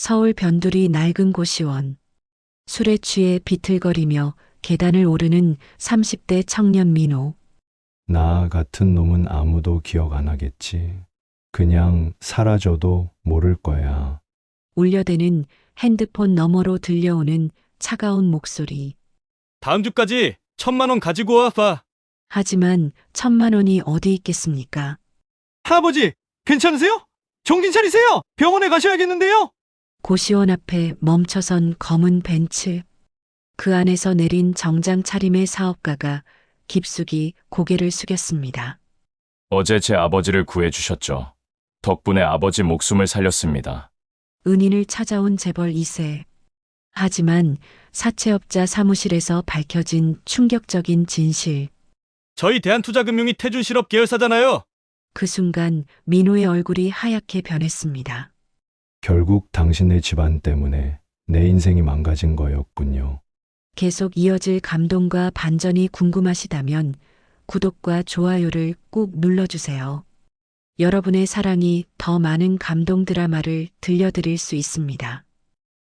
서울 변두리 낡은 고시원. 술에 취해 비틀거리며 계단을 오르는 30대 청년 민호. 나 같은 놈은 아무도 기억 안 하겠지. 그냥 사라져도 모를 거야. 울려대는 핸드폰 너머로 들려오는 차가운 목소리. 다음 주까지 1,000만 원 가지고 와 봐. 하지만 1,000만 원이 어디 있겠습니까? 할아버지, 괜찮으세요? 정신 차리세요. 병원에 가셔야겠는데요. 고시원 앞에 멈춰선 검은 벤츠. 그 안에서 내린 정장 차림의 사업가가 깊숙이 고개를 숙였습니다. 어제 제 아버지를 구해주셨죠. 덕분에 아버지 목숨을 살렸습니다. 은인을 찾아온 재벌 2세. 하지만 사채업자 사무실에서 밝혀진 충격적인 진실. 저희 대한투자금융이 태준실업 계열사잖아요. 그 순간 민호의 얼굴이 하얗게 변했습니다. 결국 당신네 집안 때문에 내 인생이 망가진 거였군요. 계속 이어질 감동과 반전이 궁금하시다면 구독과 좋아요를 꾹 눌러주세요. 여러분의 사랑이 더 많은 감동 드라마를 들려드릴 수 있습니다.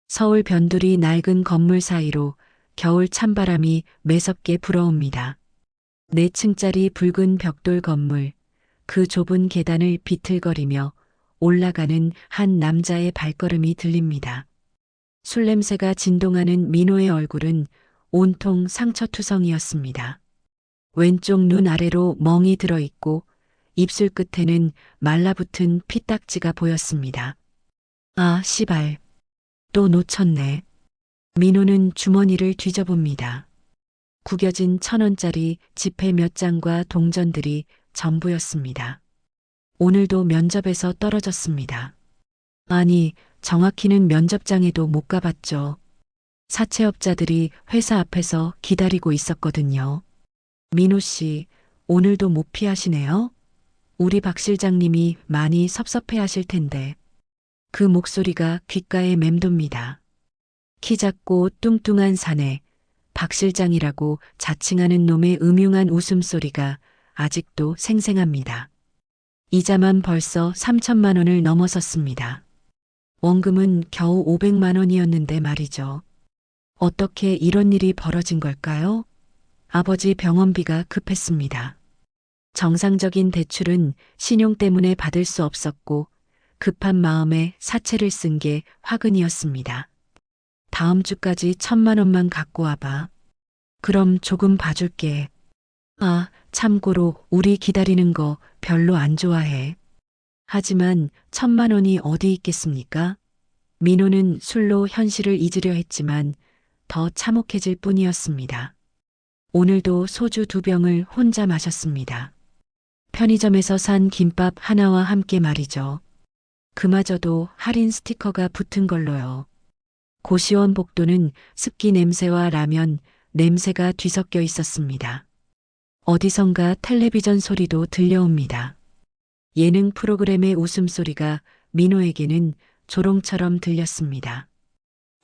서울 변두리 낡은 건물 사이로 겨울 찬바람이 매섭게 불어옵니다. 4층짜리 붉은 벽돌 건물, 그 좁은 계단을 비틀거리며 올라가는 한 남자의 발걸음이 들립니다. 술 냄새가 진동하는 민호의 얼굴은 온통 상처투성이었습니다. 왼쪽 눈 아래로 멍이 들어있고 입술 끝에는 말라붙은 피딱지가 보였습니다. 아, 씨발. 또 놓쳤네. 민호는 주머니를 뒤져봅니다. 구겨진 1,000원짜리 지폐 몇 장과 동전들이 전부였습니다. 오늘도 면접에서 떨어졌습니다. 아니, 정확히는 면접장에도 못 가봤죠. 사채업자들이 회사 앞에서 기다리고 있었거든요. 민호 씨, 오늘도 못 피하시네요? 우리 박 실장님이 많이 섭섭해 하실 텐데. 그 목소리가 귓가에 맴돕니다. 키 작고 뚱뚱한 사내, 박 실장이라고 자칭하는 놈의 음흉한 웃음소리가 아직도 생생합니다. 이자만 벌써 3,000만 원을 넘어섰습니다. 원금은 겨우 500만 원이었는데 말이죠. 어떻게 이런 일이 벌어진 걸까요? 아버지 병원비가 급했습니다. 정상적인 대출은 신용 때문에 받을 수 없었고 급한 마음에 사채를 쓴 게 화근이었습니다. 다음 주까지 1,000만 원만 갖고 와봐. 그럼 조금 봐줄게. 아, 참고로 우리 기다리는 거 별로 안 좋아해. 하지만 1,000만 원이 어디 있겠습니까? 민호는 술로 현실을 잊으려 했지만 더 참혹해질 뿐이었습니다. 오늘도 소주 2병을 혼자 마셨습니다. 편의점에서 산 김밥 하나와 함께 말이죠. 그마저도 할인 스티커가 붙은 걸로요. 고시원 복도는 습기 냄새와 라면 냄새가 뒤섞여 있었습니다. 어디선가 텔레비전 소리도 들려옵니다. 예능 프로그램의 웃음소리가 민호에게는 조롱처럼 들렸습니다.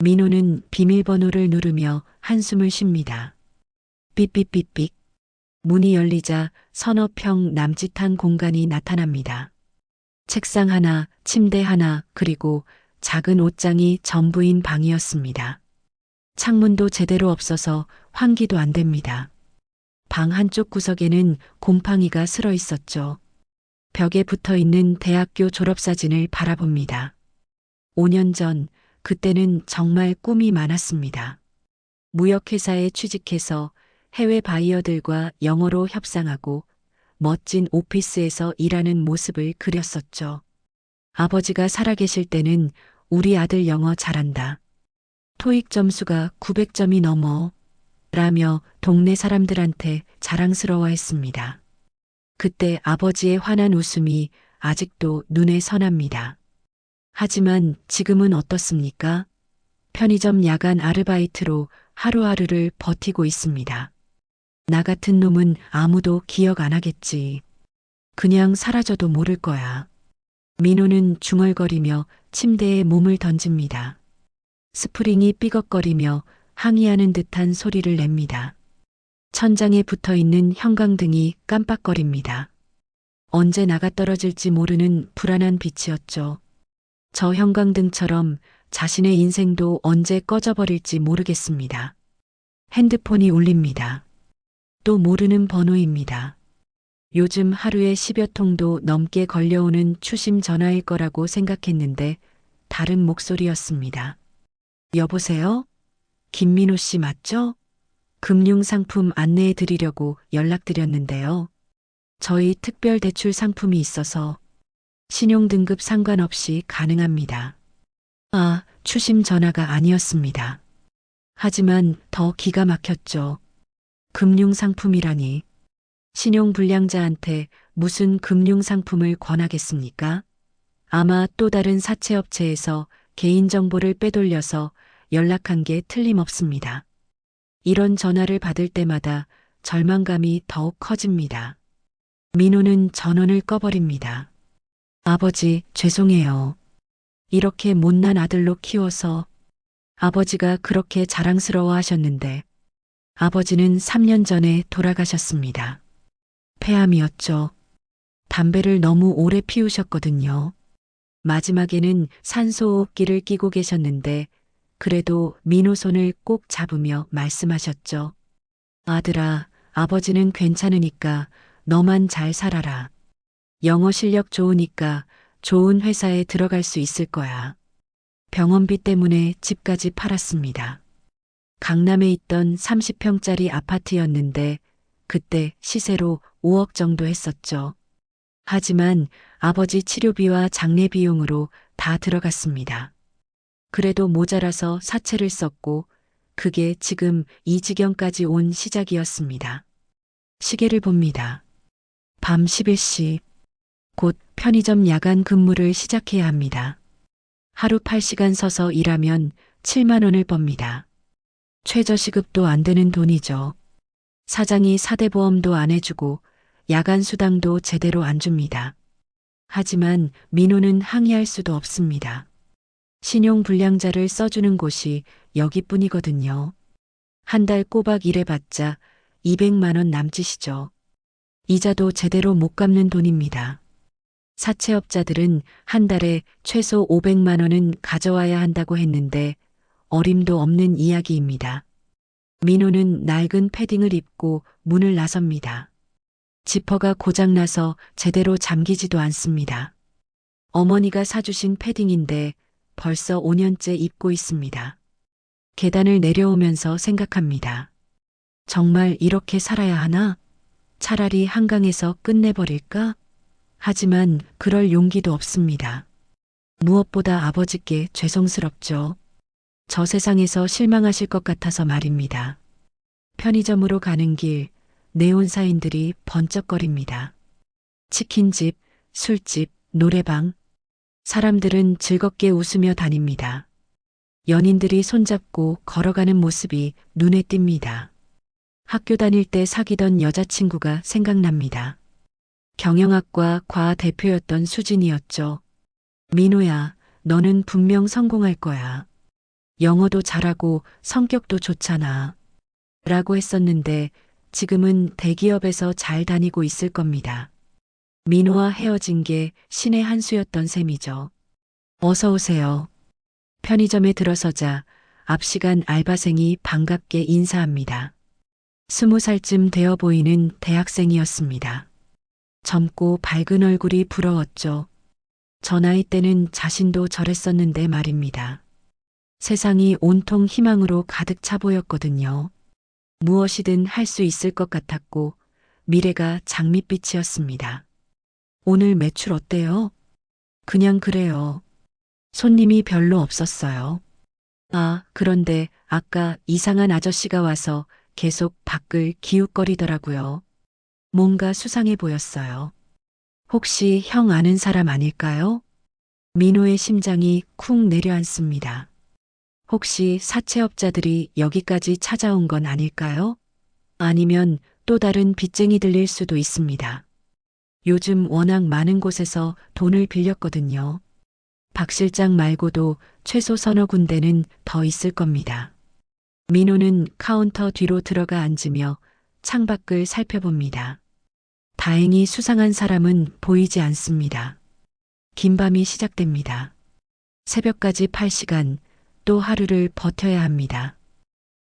민호는 비밀번호를 누르며 한숨을 쉽니다. 삐삐삐삐. 문이 열리자 서너 평 남짓한 공간이 나타납니다. 책상 하나, 침대 하나, 그리고 작은 옷장이 전부인 방이었습니다. 창문도 제대로 없어서 환기도 안 됩니다. 방 한쪽 구석에는 곰팡이가 슬어 있었죠. 벽에 붙어 있는 대학교 졸업사진을 바라봅니다. 5년 전, 그때는 정말 꿈이 많았습니다. 무역회사에 취직해서 해외 바이어들과 영어로 협상하고 멋진 오피스에서 일하는 모습을 그렸었죠. 아버지가 살아계실 때는 우리 아들 영어 잘한다. 토익 점수가 900점이 넘어. 라며 동네 사람들한테 자랑스러워했습니다. 그때 아버지의 환한 웃음이 아직도 눈에 선합니다. 하지만 지금은 어떻습니까? 편의점 야간 아르바이트로 하루하루를 버티고 있습니다. 나 같은 놈은 아무도 기억 안 하겠지. 그냥 사라져도 모를 거야. 민호는 중얼거리며 침대에 몸을 던집니다. 스프링이 삐걱거리며 항의하는 듯한 소리를 냅니다. 천장에 붙어 있는 형광등이 깜빡거립니다. 언제 나가 떨어질지 모르는 불안한 빛이었죠. 저 형광등처럼 자신의 인생도 언제 꺼져버릴지 모르겠습니다. 핸드폰이 울립니다. 또 모르는 번호입니다. 요즘 하루에 10여 통도 넘게 걸려오는 추심 전화일 거라고 생각했는데 다른 목소리였습니다. 여보세요? 김민호 씨 맞죠? 금융상품 안내해 드리려고 연락드렸는데요. 저희 특별 대출 상품이 있어서 신용등급 상관없이 가능합니다. 아, 추심 전화가 아니었습니다. 하지만 더 기가 막혔죠. 금융상품이라니. 신용불량자한테 무슨 금융상품을 권하겠습니까? 아마 또 다른 사채업체에서 개인정보를 빼돌려서 연락한 게 틀림없습니다. 이런 전화를 받을 때마다 절망감이 더욱 커집니다. 민호는 전원을 꺼버립니다. 아버지, 죄송해요. 이렇게 못난 아들로 키워서 아버지가 그렇게 자랑스러워 하셨는데 아버지는 3년 전에 돌아가셨습니다. 폐암이었죠. 담배를 너무 오래 피우셨거든요. 마지막에는 산소호흡기를 끼고 계셨는데 그래도 민호 손을 꼭 잡으며 말씀하셨죠. 아들아, 아버지는 괜찮으니까 너만 잘 살아라. 영어 실력 좋으니까 좋은 회사에 들어갈 수 있을 거야. 병원비 때문에 집까지 팔았습니다. 강남에 있던 30평짜리 아파트였는데 그때 시세로 5억 정도 했었죠. 하지만 아버지 치료비와 장례 비용으로 다 들어갔습니다. 그래도 모자라서 사채를 썼고 그게 지금 이 지경까지 온 시작이었습니다. 시계를 봅니다. 밤 11시. 곧 편의점 야간 근무를 시작해야 합니다. 하루 8시간 서서 일하면 7만 원을 법니다. 최저시급도 안 되는 돈이죠. 사장이 사대보험도 안 해주고 야간 수당도 제대로 안 줍니다. 하지만 민호는 항의할 수도 없습니다. 신용불량자를 써주는 곳이 여기뿐이거든요. 한 달 꼬박 일해봤자 200만 원 남짓이죠. 이자도 제대로 못 갚는 돈입니다. 사채업자들은 한 달에 최소 500만 원은 가져와야 한다고 했는데 어림도 없는 이야기입니다. 민호는 낡은 패딩을 입고 문을 나섭니다. 지퍼가 고장나서 제대로 잠기지도 않습니다. 어머니가 사주신 패딩인데 벌써 5년째 입고 있습니다. 계단을 내려오면서 생각합니다. 정말 이렇게 살아야 하나? 차라리 한강에서 끝내버릴까? 하지만 그럴 용기도 없습니다. 무엇보다 아버지께 죄송스럽죠. 저 세상에서 실망하실 것 같아서 말입니다. 편의점으로 가는 길, 네온사인들이 번쩍거립니다. 치킨집, 술집, 노래방. 사람들은 즐겁게 웃으며 다닙니다. 연인들이 손잡고 걸어가는 모습이 눈에 띕니다. 학교 다닐 때 사귀던 여자친구가 생각납니다. 경영학과 과 대표였던 수진이었죠. 민호야, 너는 분명 성공할 거야. 영어도 잘하고 성격도 좋잖아. 라고 했었는데 지금은 대기업에서 잘 다니고 있을 겁니다. 민호와 헤어진 게 신의 한 수였던 셈이죠. 어서 오세요. 편의점에 들어서자 앞시간 알바생이 반갑게 인사합니다. 20살쯤 되어 보이는 대학생이었습니다. 젊고 밝은 얼굴이 부러웠죠. 저 나이 때는 자신도 저랬었는데 말입니다. 세상이 온통 희망으로 가득 차 보였거든요. 무엇이든 할 수 있을 것 같았고 미래가 장밋빛이었습니다. 오늘 매출 어때요? 그냥 그래요. 손님이 별로 없었어요. 아, 그런데 아까 이상한 아저씨가 와서 계속 밖을 기웃거리더라고요. 뭔가 수상해 보였어요. 혹시 형 아는 사람 아닐까요? 민호의 심장이 쿵 내려앉습니다. 혹시 사채업자들이 여기까지 찾아온 건 아닐까요? 아니면 또 다른 빚쟁이들일 수도 있습니다. 요즘 워낙 많은 곳에서 돈을 빌렸거든요. 박 실장 말고도 최소 서너 군데는 더 있을 겁니다. 민호는 카운터 뒤로 들어가 앉으며 창밖을 살펴봅니다. 다행히 수상한 사람은 보이지 않습니다. 긴 밤이 시작됩니다. 새벽까지 8시간, 또 하루를 버텨야 합니다.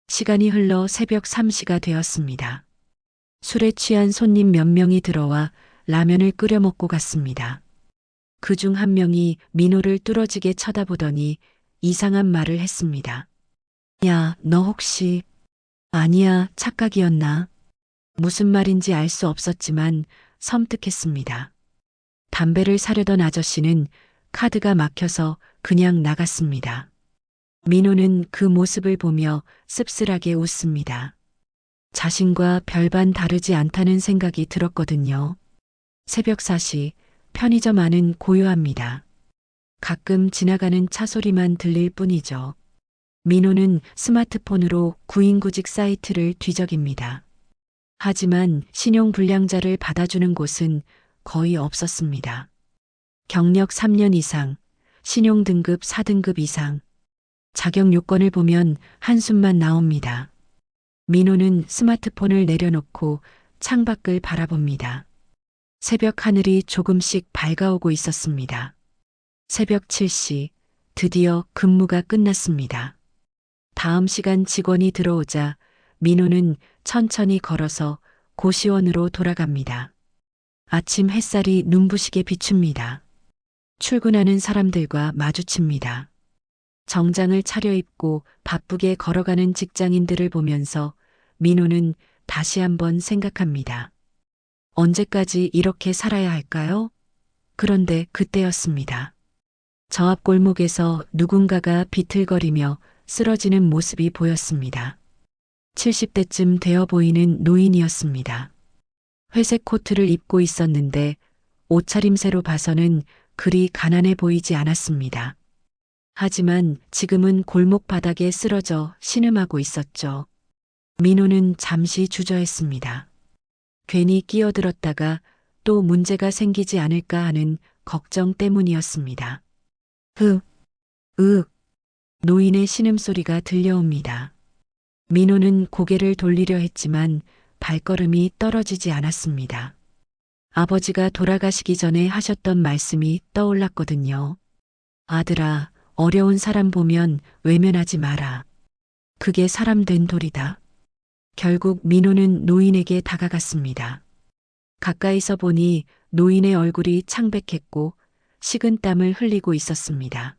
시간이 흘러 새벽 3시가 되었습니다. 술에 취한 손님 몇 명이 들어와 라면을 끓여 먹고 갔습니다. 그중 한 명이 민호를 뚫어지게 쳐다보더니 이상한 말을 했습니다. 야, 너 혹시... 아니야, 착각이었나? 무슨 말인지 알 수 없었지만 섬뜩했습니다. 담배를 사려던 아저씨는 카드가 막혀서 그냥 나갔습니다. 민호는 그 모습을 보며 씁쓸하게 웃습니다. 자신과 별반 다르지 않다는 생각이 들었거든요. 새벽 4시, 편의점 안은 고요합니다. 가끔 지나가는 차 소리만 들릴 뿐이죠. 민호는 스마트폰으로 구인구직 사이트를 뒤적입니다. 하지만 신용불량자를 받아주는 곳은 거의 없었습니다. 경력 3년 이상, 신용등급 4등급 이상, 자격 요건을 보면 한숨만 나옵니다. 민호는 스마트폰을 내려놓고 창밖을 바라봅니다. 새벽 하늘이 조금씩 밝아오고 있었습니다. 새벽 7시, 드디어 근무가 끝났습니다. 다음 시간 직원이 들어오자 민호는 천천히 걸어서 고시원으로 돌아갑니다. 아침 햇살이 눈부시게 비춥니다. 출근하는 사람들과 마주칩니다. 정장을 차려입고 바쁘게 걸어가는 직장인들을 보면서 민호는 다시 한번 생각합니다. 언제까지 이렇게 살아야 할까요? 그런데 그때였습니다. 저 앞 골목에서 누군가가 비틀거리며 쓰러지는 모습이 보였습니다. 70대쯤 되어 보이는 노인이었습니다. 회색 코트를 입고 있었는데 옷차림새로 봐서는 그리 가난해 보이지 않았습니다. 하지만 지금은 골목 바닥에 쓰러져 신음하고 있었죠. 민호는 잠시 주저했습니다. 괜히 끼어들었다가 또 문제가 생기지 않을까 하는 걱정 때문이었습니다. 노인의 신음소리가 들려옵니다. 민호는 고개를 돌리려 했지만 발걸음이 떨어지지 않았습니다. 아버지가 돌아가시기 전에 하셨던 말씀이 떠올랐거든요. 아들아, 어려운 사람 보면 외면하지 마라. 그게 사람 된 도리다. 결국 민호는 노인에게 다가갔습니다. 가까이서 보니 노인의 얼굴이 창백했고 식은땀을 흘리고 있었습니다.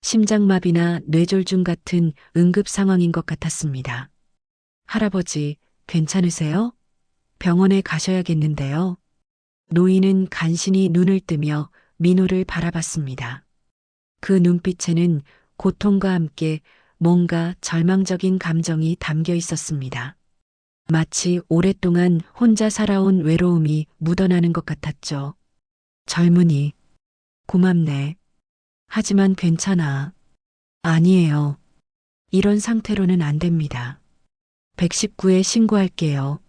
심장마비나 뇌졸중 같은 응급 상황인 것 같았습니다. 할아버지, 괜찮으세요? 병원에 가셔야겠는데요. 노인은 간신히 눈을 뜨며 민호를 바라봤습니다. 그 눈빛에는 고통과 함께 뭔가 절망적인 감정이 담겨 있었습니다. 마치 오랫동안 혼자 살아온 외로움이 묻어나는 것 같았죠. 젊은이, 고맙네. 하지만 괜찮아. 아니에요. 이런 상태로는 안 됩니다. 119에 신고할게요.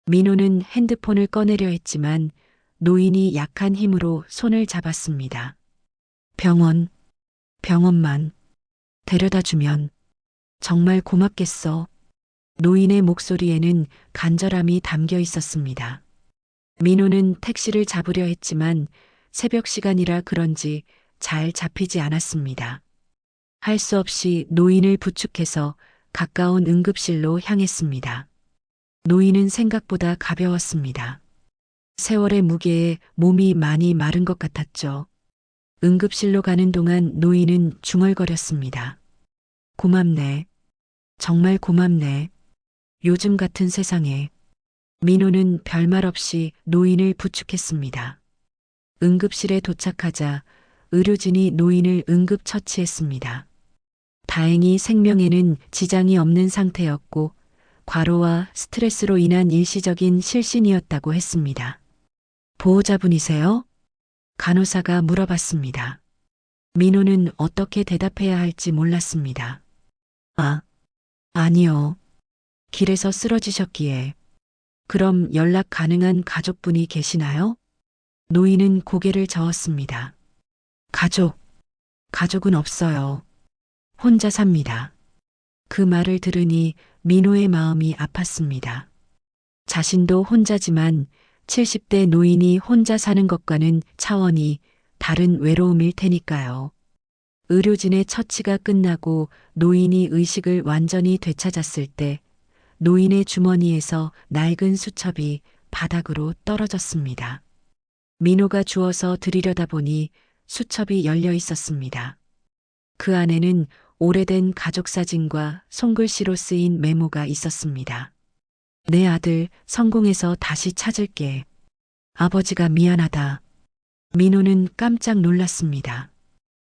민호는 핸드폰을 꺼내려 했지만 노인이 약한 힘으로 손을 잡았습니다. 병원만 데려다 주면 정말 고맙겠어. 노인의 목소리에는 간절함이 담겨 있었습니다. 민호는 택시를 잡으려 했지만 새벽 시간이라 그런지 잘 잡히지 않았습니다. 할 수 없이 노인을 부축해서 가까운 응급실로 향했습니다. 노인은 생각보다 가벼웠습니다. 세월의 무게에 몸이 많이 마른 것 같았죠. 응급실로 가는 동안 노인은 중얼거렸습니다. 고맙네. 정말 고맙네. 요즘 같은 세상에. 민호는 별말 없이 노인을 부축했습니다. 응급실에 도착하자 의료진이 노인을 응급처치했습니다. 다행히 생명에는 지장이 없는 상태였고 과로와 스트레스로 인한 일시적인 실신이었다고 했습니다. 보호자분이세요? 간호사가 물어봤습니다. 민호는 어떻게 대답해야 할지 몰랐습니다. 아니요. 길에서 쓰러지셨기에. 그럼 연락 가능한 가족분이 계시나요? 노인은 고개를 저었습니다. 가족은 없어요. 혼자 삽니다. 그 말을 들으니 민호의 마음이 아팠습니다. 자신도 혼자지만 70대 노인이 혼자 사는 것과는 차원이 다른 외로움일 테니까요. 의료진의 처치가 끝나고 노인이 의식을 완전히 되찾았을 때 노인의 주머니에서 낡은 수첩이 바닥으로 떨어졌습니다. 민호가 주워서 드리려다 보니 수첩이 열려 있었습니다. 그 안에는 오래된 가족 사진과 손글씨로 쓰인 메모가 있었습니다. 내 아들 성공해서 다시 찾을게. 아버지가 미안하다. 민호는 깜짝 놀랐습니다.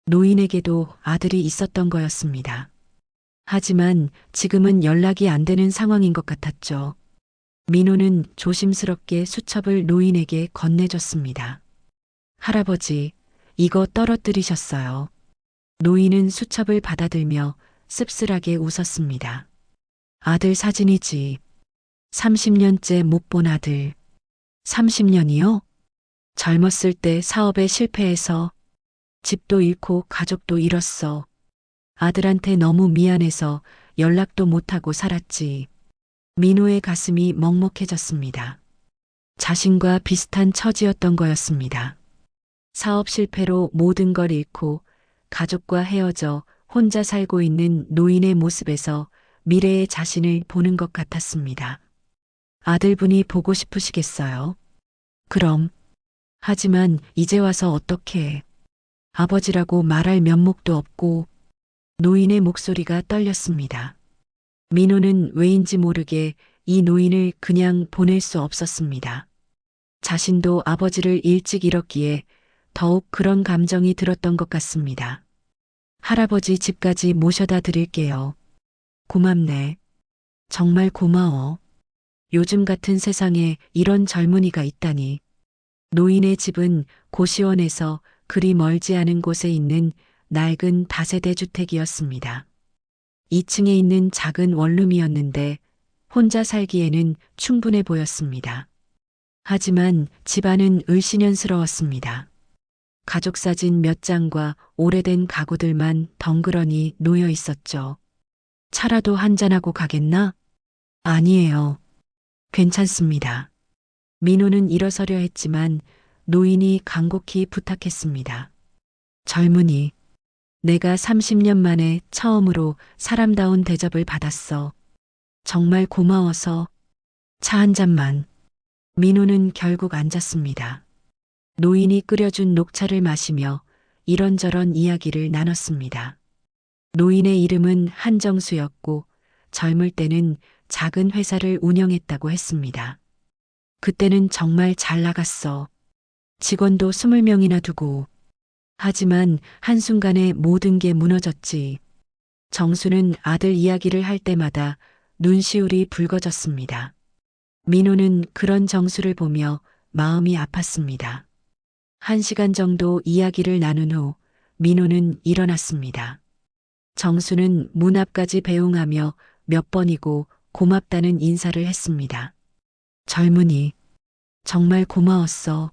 노인에게도 아들이 있었던 거였습니다. 하지만 지금은 연락이 안 되는 상황인 것 같았죠. 민호는 조심스럽게 수첩을 노인에게 건네줬습니다. 할아버지, 이거 떨어뜨리셨어요. 노인은 수첩을 받아들며 씁쓸하게 웃었습니다. 아들 사진이지. 30년째 못 본 아들. 30년이요? 젊었을 때 사업에 실패해서 집도 잃고 가족도 잃었어. 아들한테 너무 미안해서 연락도 못하고 살았지. 민호의 가슴이 먹먹해졌습니다. 자신과 비슷한 처지였던 거였습니다. 사업 실패로 모든 걸 잃고 가족과 헤어져 혼자 살고 있는 노인의 모습에서 미래의 자신을 보는 것 같았습니다. 아들분이 보고 싶으시겠어요? 그럼. 하지만 이제 와서 어떻게 아버지라고 말할 면목도 없고. 노인의 목소리가 떨렸습니다. 민호는 왜인지 모르게 이 노인을 그냥 보낼 수 없었습니다. 자신도 아버지를 일찍 잃었기에 더욱 그런 감정이 들었던 것 같습니다. 할아버지 집까지 모셔다 드릴게요. 고맙네. 정말 고마워. 요즘 같은 세상에 이런 젊은이가 있다니. 노인의 집은 고시원에서 그리 멀지 않은 곳에 있는 낡은 다세대 주택이었습니다. 2층에 있는 작은 원룸이었는데 혼자 살기에는 충분해 보였습니다. 하지만 집안은 을씨년스러웠습니다. 가족 사진 몇 장과 오래된 가구들만 덩그러니 놓여 있었죠. 차라도 한잔하고 가겠나? 아니에요. 괜찮습니다. 민호는 일어서려 했지만 노인이 간곡히 부탁했습니다. 젊은이, 내가 30년 만에 처음으로 사람다운 대접을 받았어. 정말 고마워서. 차 한 잔만. 민호는 결국 앉았습니다. 노인이 끓여준 녹차를 마시며 이런저런 이야기를 나눴습니다. 노인의 이름은 한정수였고 젊을 때는 작은 회사를 운영했다고 했습니다. 그때는 정말 잘 나갔어. 직원도 20명이나 두고. 하지만 한순간에 모든 게 무너졌지. 정수는 아들 이야기를 할 때마다 눈시울이 붉어졌습니다. 민호는 그런 정수를 보며 마음이 아팠습니다. 1시간 정도 이야기를 나눈 후 민호는 일어났습니다. 정수는 문 앞까지 배웅하며 몇 번이고 고맙다는 인사를 했습니다. 젊은이, 정말 고마웠어.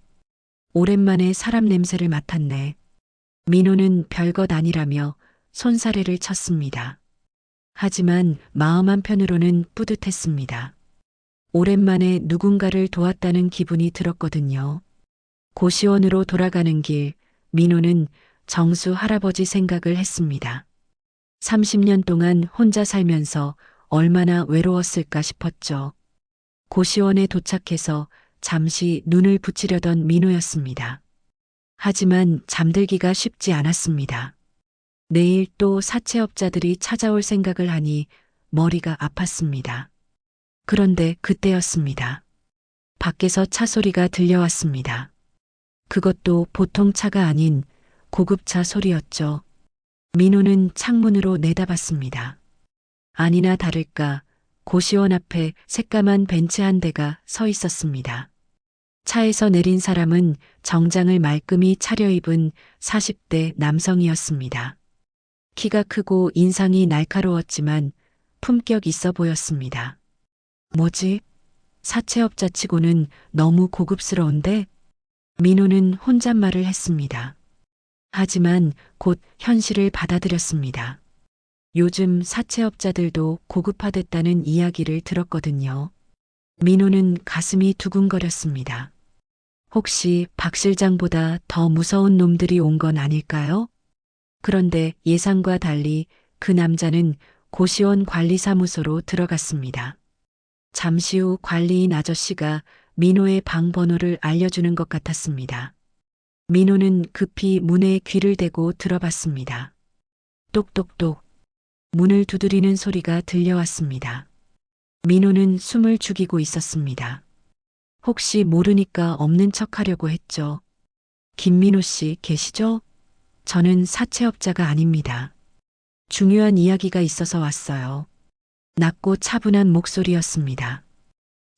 오랜만에 사람 냄새를 맡았네. 민호는 별것 아니라며 손사래를 쳤습니다. 하지만 마음 한편으로는 뿌듯했습니다. 오랜만에 누군가를 도왔다는 기분이 들었거든요. 고시원으로 돌아가는 길, 민호는 정수 할아버지 생각을 했습니다. 30년 동안 혼자 살면서 얼마나 외로웠을까 싶었죠. 고시원에 도착해서 잠시 눈을 붙이려던 민호였습니다. 하지만 잠들기가 쉽지 않았습니다. 내일 또 사채업자들이 찾아올 생각을 하니 머리가 아팠습니다. 그런데 그때였습니다. 밖에서 차 소리가 들려왔습니다. 그것도 보통 차가 아닌 고급차 소리였죠. 민호는 창문으로 내다봤습니다. 아니나 다를까 고시원 앞에 새까만 벤츠 한 대가 서 있었습니다. 차에서 내린 사람은 정장을 말끔히 차려입은 40대 남성이었습니다. 키가 크고 인상이 날카로웠지만 품격 있어 보였습니다. 뭐지? 사채업자 치고는 너무 고급스러운데? 민호는 혼잣말을 했습니다. 하지만 곧 현실을 받아들였습니다. 요즘 사채업자들도 고급화됐다는 이야기를 들었거든요. 민호는 가슴이 두근거렸습니다. 혹시 박 실장보다 더 무서운 놈들이 온 건 아닐까요? 그런데 예상과 달리 그 남자는 고시원 관리사무소로 들어갔습니다. 잠시 후 관리인 아저씨가 민호의 방 번호를 알려주는 것 같았습니다. 민호는 급히 문에 귀를 대고 들어봤습니다. 똑똑똑. 문을 두드리는 소리가 들려왔습니다. 민호는 숨을 죽이고 있었습니다. 혹시 모르니까 없는 척 하려고 했죠. 김민호 씨 계시죠? 저는 사채업자가 아닙니다. 중요한 이야기가 있어서 왔어요. 낮고 차분한 목소리였습니다.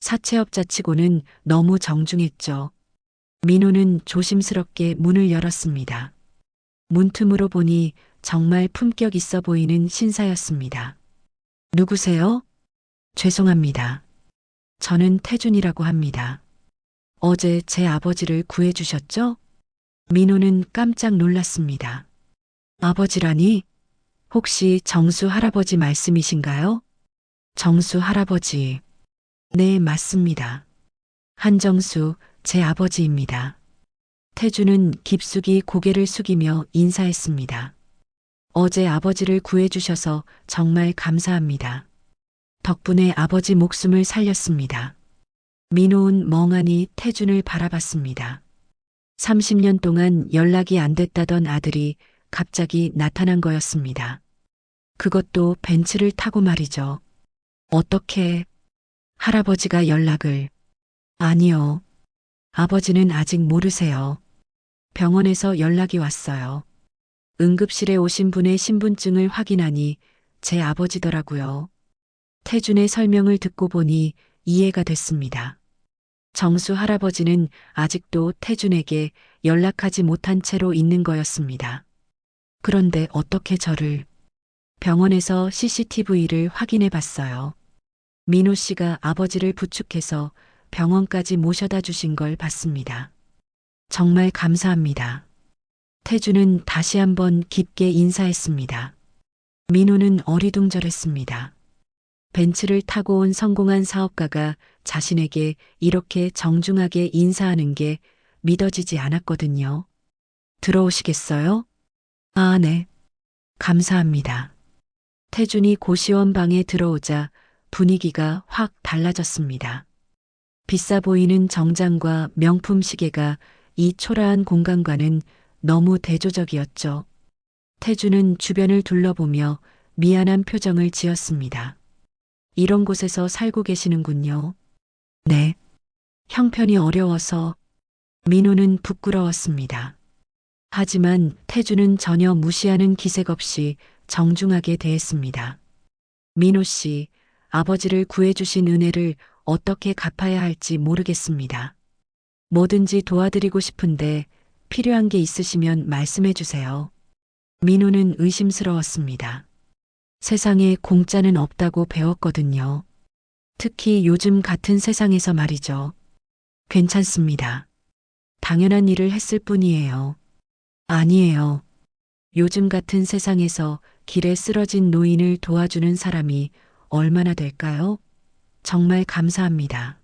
사채업자 치고는 너무 정중했죠. 민호는 조심스럽게 문을 열었습니다. 문틈으로 보니 정말 품격 있어 보이는 신사였습니다. 누구세요? 죄송합니다. 저는 태준이라고 합니다. 어제 제 아버지를 구해주셨죠? 민호는 깜짝 놀랐습니다. 아버지라니? 혹시 정수 할아버지 말씀이신가요? 정수 할아버지. 네, 맞습니다. 한정수, 제 아버지입니다. 태준은 깊숙이 고개를 숙이며 인사했습니다. 어제 아버지를 구해주셔서 정말 감사합니다. 덕분에 아버지 목숨을 살렸습니다. 민호는 멍하니 태준을 바라봤습니다. 30년 동안 연락이 안 됐다던 아들이 갑자기 나타난 거였습니다. 그것도 벤츠를 타고 말이죠. 어떻게 할아버지가 연락을... 아니요. 아버지는 아직 모르세요. 병원에서 연락이 왔어요. 응급실에 오신 분의 신분증을 확인하니 제 아버지더라고요. 태준의 설명을 듣고 보니 이해가 됐습니다. 정수 할아버지는 아직도 태준에게 연락하지 못한 채로 있는 거였습니다. 그런데 어떻게 저를... 병원에서 CCTV를 확인해 봤어요. 민호 씨가 아버지를 부축해서 병원까지 모셔다 주신 걸 봤습니다. 정말 감사합니다. 태준은 다시 한번 깊게 인사했습니다. 민호는 어리둥절했습니다. 벤츠를 타고 온 성공한 사업가가 자신에게 이렇게 정중하게 인사하는 게 믿어지지 않았거든요. 들어오시겠어요? 아, 네. 감사합니다. 태준이 고시원 방에 들어오자 분위기가 확 달라졌습니다. 비싸 보이는 정장과 명품 시계가 이 초라한 공간과는 너무 대조적이었죠. 태준은 주변을 둘러보며 미안한 표정을 지었습니다. 이런 곳에서 살고 계시는군요. 네. 형편이 어려워서. 민호는 부끄러웠습니다. 하지만 태준은 전혀 무시하는 기색 없이 정중하게 대했습니다. 민호 씨, 아버지를 구해주신 은혜를 어떻게 갚아야 할지 모르겠습니다. 뭐든지 도와드리고 싶은데 필요한 게 있으시면 말씀해 주세요. 민호는 의심스러웠습니다. 세상에 공짜는 없다고 배웠거든요. 특히 요즘 같은 세상에서 말이죠. 괜찮습니다. 당연한 일을 했을 뿐이에요. 아니에요. 요즘 같은 세상에서 길에 쓰러진 노인을 도와주는 사람이 얼마나 될까요? 정말 감사합니다.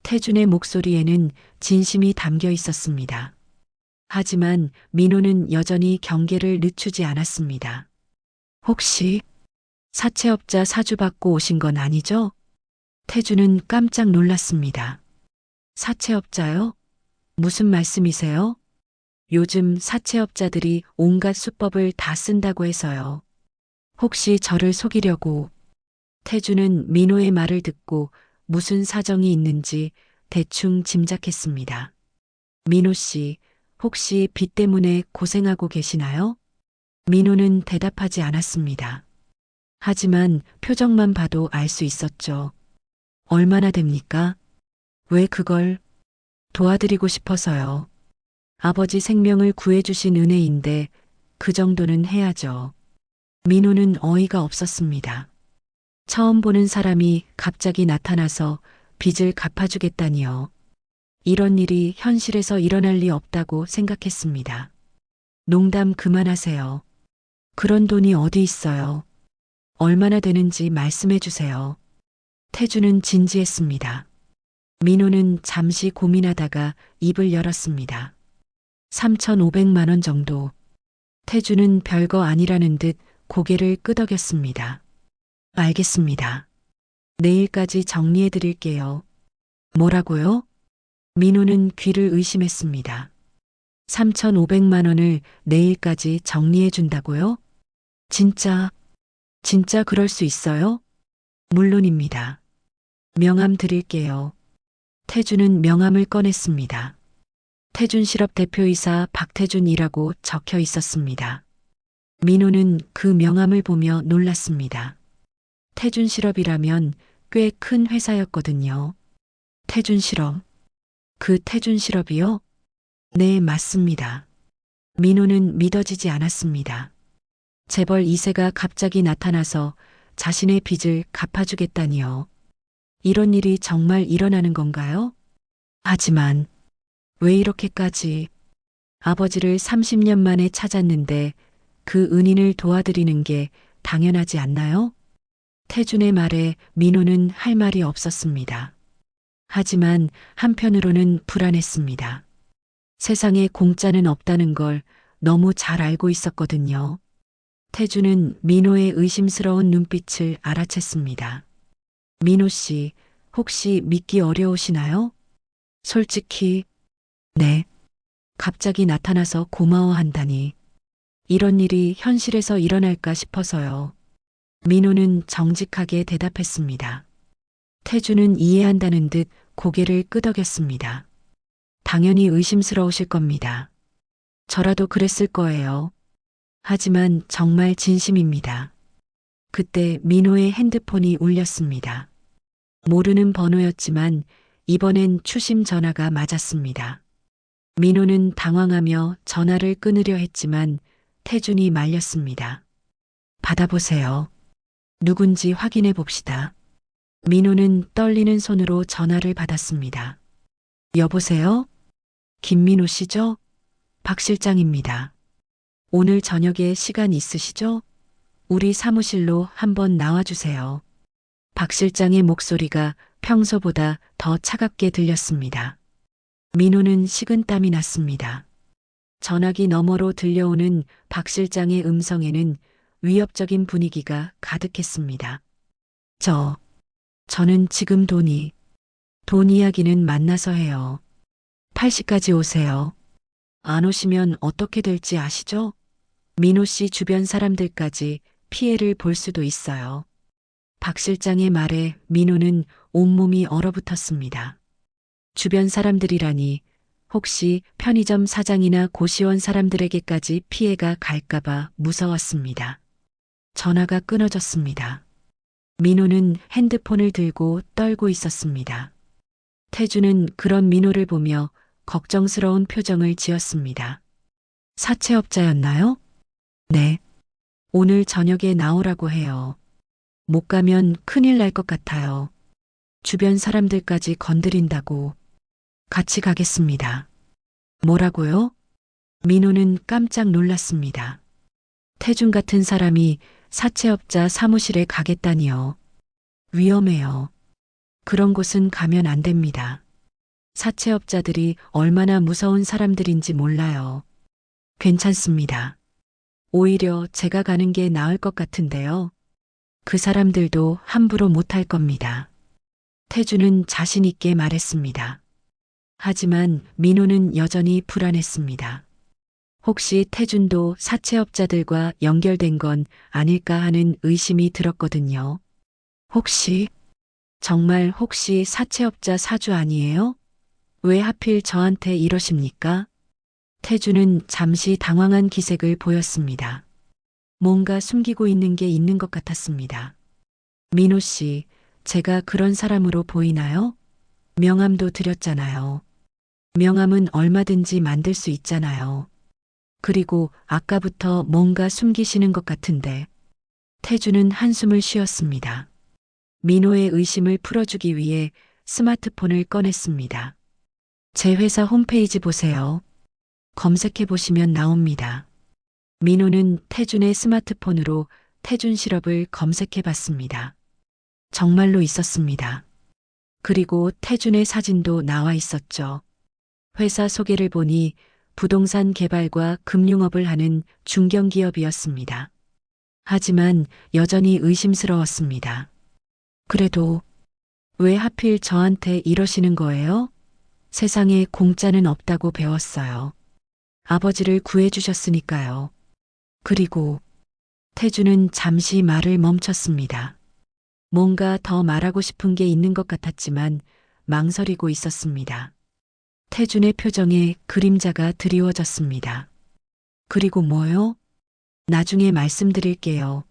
태준의 목소리에는 진심이 담겨 있었습니다. 하지만 민호는 여전히 경계를 늦추지 않았습니다. 혹시 사채업자 사주받고 오신 건 아니죠? 태준은 깜짝 놀랐습니다. 사채업자요? 무슨 말씀이세요? 요즘 사채업자들이 온갖 수법을 다 쓴다고 해서요. 혹시 저를 속이려고... 태준은 민호의 말을 듣고 무슨 사정이 있는지 대충 짐작했습니다. 민호 씨, 혹시 빚 때문에 고생하고 계시나요? 민호는 대답하지 않았습니다. 하지만 표정만 봐도 알 수 있었죠. 얼마나 됩니까? 왜 그걸... 도와드리고 싶어서요. 아버지 생명을 구해주신 은혜인데 그 정도는 해야죠. 민호는 어이가 없었습니다. 처음 보는 사람이 갑자기 나타나서 빚을 갚아주겠다니요. 이런 일이 현실에서 일어날 리 없다고 생각했습니다. 농담 그만하세요. 그런 돈이 어디 있어요. 얼마나 되는지 말씀해 주세요. 태준은 진지했습니다. 민호는 잠시 고민하다가 입을 열었습니다. 3,500만 원 정도. 태주는 별거 아니라는 듯 고개를 끄덕였습니다. 알겠습니다. 내일까지 정리해 드릴게요. 뭐라고요? 민호는 귀를 의심했습니다. 3,500만 원을 내일까지 정리해 준다고요? 진짜 그럴 수 있어요? 물론입니다. 명함 드릴게요. 태준은 명함을 꺼냈습니다. 태준실업 대표이사 박태준이라고 적혀 있었습니다. 민호는 그 명함을 보며 놀랐습니다. 태준실업이라면 꽤 큰 회사였거든요. 태준실업. 그 태준실업이요? 네, 맞습니다. 민호는 믿어지지 않았습니다. 재벌 2세가 갑자기 나타나서 자신의 빚을 갚아주겠다니요. 이런 일이 정말 일어나는 건가요? 하지만 왜 이렇게까지 아버지를 30년 만에 찾았는데 그 은인을 도와드리는 게 당연하지 않나요? 태준의 말에 민호는 할 말이 없었습니다. 하지만 한편으로는 불안했습니다. 세상에 공짜는 없다는 걸 너무 잘 알고 있었거든요. 태준은 민호의 의심스러운 눈빛을 알아챘습니다. 민호 씨, 혹시 믿기 어려우시나요? 솔직히, 네. 갑자기 나타나서 고마워한다니. 이런 일이 현실에서 일어날까 싶어서요. 민호는 정직하게 대답했습니다. 태준은 이해한다는 듯 고개를 끄덕였습니다. 당연히 의심스러우실 겁니다. 저라도 그랬을 거예요. 하지만 정말 진심입니다. 그때 민호의 핸드폰이 울렸습니다. 모르는 번호였지만 이번엔 추심 전화가 맞았습니다. 민호는 당황하며 전화를 끊으려 했지만 태준이 말렸습니다. 받아보세요. 누군지 확인해 봅시다. 민호는 떨리는 손으로 전화를 받았습니다. 여보세요? 김민호 씨죠? 박 실장입니다. 오늘 저녁에 시간 있으시죠? 우리 사무실로 한번 나와주세요. 박 실장의 목소리가 평소보다 더 차갑게 들렸습니다. 민호는 식은땀이 났습니다. 전화기 너머로 들려오는 박 실장의 음성에는 위협적인 분위기가 가득했습니다. 저는 지금 돈 이야기는 만나서 해요. 8시까지 오세요. 안 오시면 어떻게 될지 아시죠? 민호 씨 주변 사람들까지 피해를 볼 수도 있어요. 박 실장의 말에 민호는 온몸이 얼어붙었습니다. 주변 사람들이라니 혹시 편의점 사장이나 고시원 사람들에게까지 피해가 갈까봐 무서웠습니다. 전화가 끊어졌습니다. 민호는 핸드폰을 들고 떨고 있었습니다. 태준은 그런 민호를 보며 걱정스러운 표정을 지었습니다. 사채업자였나요? 네. 오늘 저녁에 나오라고 해요. 못 가면 큰일 날 것 같아요. 주변 사람들까지 건드린다고. 같이 가겠습니다. 뭐라고요? 민호는 깜짝 놀랐습니다. 태준 같은 사람이 사채업자 사무실에 가겠다니요. 위험해요. 그런 곳은 가면 안 됩니다. 사채업자들이 얼마나 무서운 사람들인지 몰라요. 괜찮습니다. 오히려 제가 가는 게 나을 것 같은데요. 그 사람들도 함부로 못할 겁니다. 태준은 자신 있게 말했습니다. 하지만 민호는 여전히 불안했습니다. 혹시 태준도 사채업자들과 연결된 건 아닐까 하는 의심이 들었거든요. 정말 혹시 사채업자 사주 아니에요? 왜 하필 저한테 이러십니까? 태준은 잠시 당황한 기색을 보였습니다. 뭔가 숨기고 있는 게 있는 것 같았습니다. 민호 씨, 제가 그런 사람으로 보이나요? 명함도 드렸잖아요. 명함은 얼마든지 만들 수 있잖아요. 그리고 아까부터 뭔가 숨기시는 것 같은데. 태준은 한숨을 쉬었습니다. 민호의 의심을 풀어주기 위해 스마트폰을 꺼냈습니다. 제 회사 홈페이지 보세요. 검색해 보시면 나옵니다. 민호는 태준의 스마트폰으로 태준 실업을 검색해 봤습니다. 정말로 있었습니다. 그리고 태준의 사진도 나와 있었죠. 회사 소개를 보니 부동산 개발과 금융업을 하는 중견기업이었습니다. 하지만 여전히 의심스러웠습니다. 그래도 왜 하필 저한테 이러시는 거예요? 세상에 공짜는 없다고 배웠어요. 아버지를 구해주셨으니까요. 그리고 태주는 잠시 말을 멈췄습니다. 뭔가 더 말하고 싶은 게 있는 것 같았지만 망설이고 있었습니다. 태준의 표정에 그림자가 드리워졌습니다. 그리고 뭐요? 나중에 말씀드릴게요.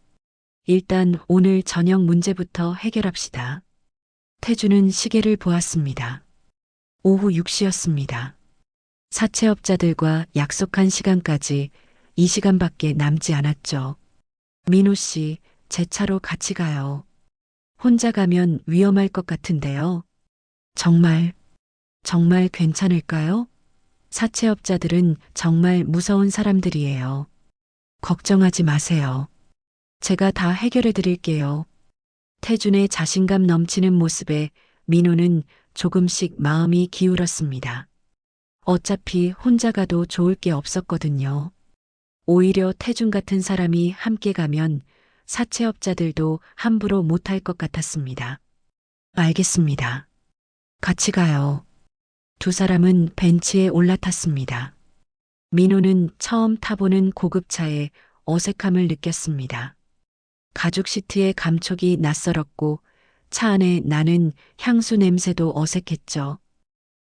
일단 오늘 저녁 문제부터 해결합시다. 태준은 시계를 보았습니다. 오후 6시였습니다. 사채업자들과 약속한 시간까지 이 시간밖에 남지 않았죠. 민호 씨, 제 차로 같이 가요. 혼자 가면 위험할 것 같은데요. 정말 괜찮을까요? 사채업자들은 정말 무서운 사람들이에요. 걱정하지 마세요. 제가 다 해결해 드릴게요. 태준의 자신감 넘치는 모습에 민호는 조금씩 마음이 기울었습니다. 어차피 혼자 가도 좋을 게 없었거든요. 오히려 태준 같은 사람이 함께 가면 사채업자들도 함부로 못할 것 같았습니다. 알겠습니다. 같이 가요. 두 사람은 벤치에 올라탔습니다. 민호는 처음 타보는 고급차에 어색함을 느꼈습니다. 가죽 시트의 감촉이 낯설었고 차 안에 나는 향수 냄새도 어색했죠.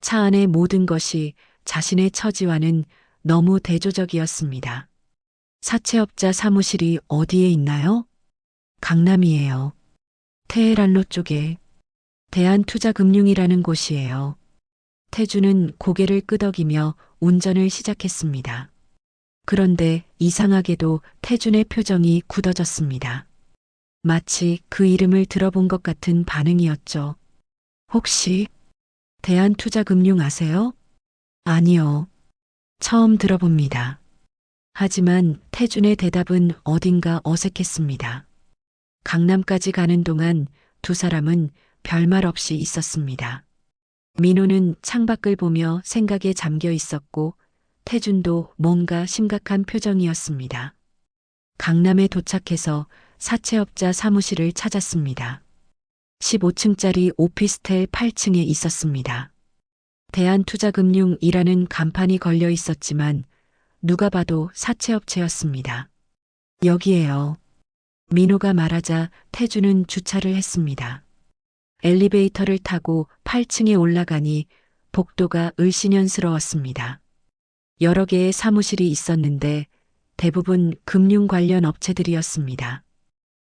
차 안의 모든 것이 자신의 처지와는 너무 대조적이었습니다. 사채업자 사무실이 어디에 있나요? 강남이에요. 테헤란로 쪽에 대한투자금융이라는 곳이에요. 태주는 고개를 끄덕이며 운전을 시작했습니다. 그런데 이상하게도 태준의 표정이 굳어졌습니다. 마치 그 이름을 들어본 것 같은 반응이었죠. 혹시 대한투자금융 아세요? 아니요. 처음 들어봅니다. 하지만 태준의 대답은 어딘가 어색했습니다. 강남까지 가는 동안 두 사람은 별말 없이 있었습니다. 민호는 창밖을 보며 생각에 잠겨 있었고 태준도 뭔가 심각한 표정이었습니다. 강남에 도착해서 사채업자 사무실을 찾았습니다. 15층짜리 오피스텔 8층에 있었습니다. 대한투자금융이라는 간판이 걸려 있었지만 누가 봐도 사채업체였습니다. 여기에요. 민호가 말하자 태준은 주차를 했습니다. 엘리베이터를 타고 8층에 올라가니 복도가 을씨년스러웠습니다. 여러 개의 사무실이 있었는데 대부분 금융 관련 업체들이었습니다.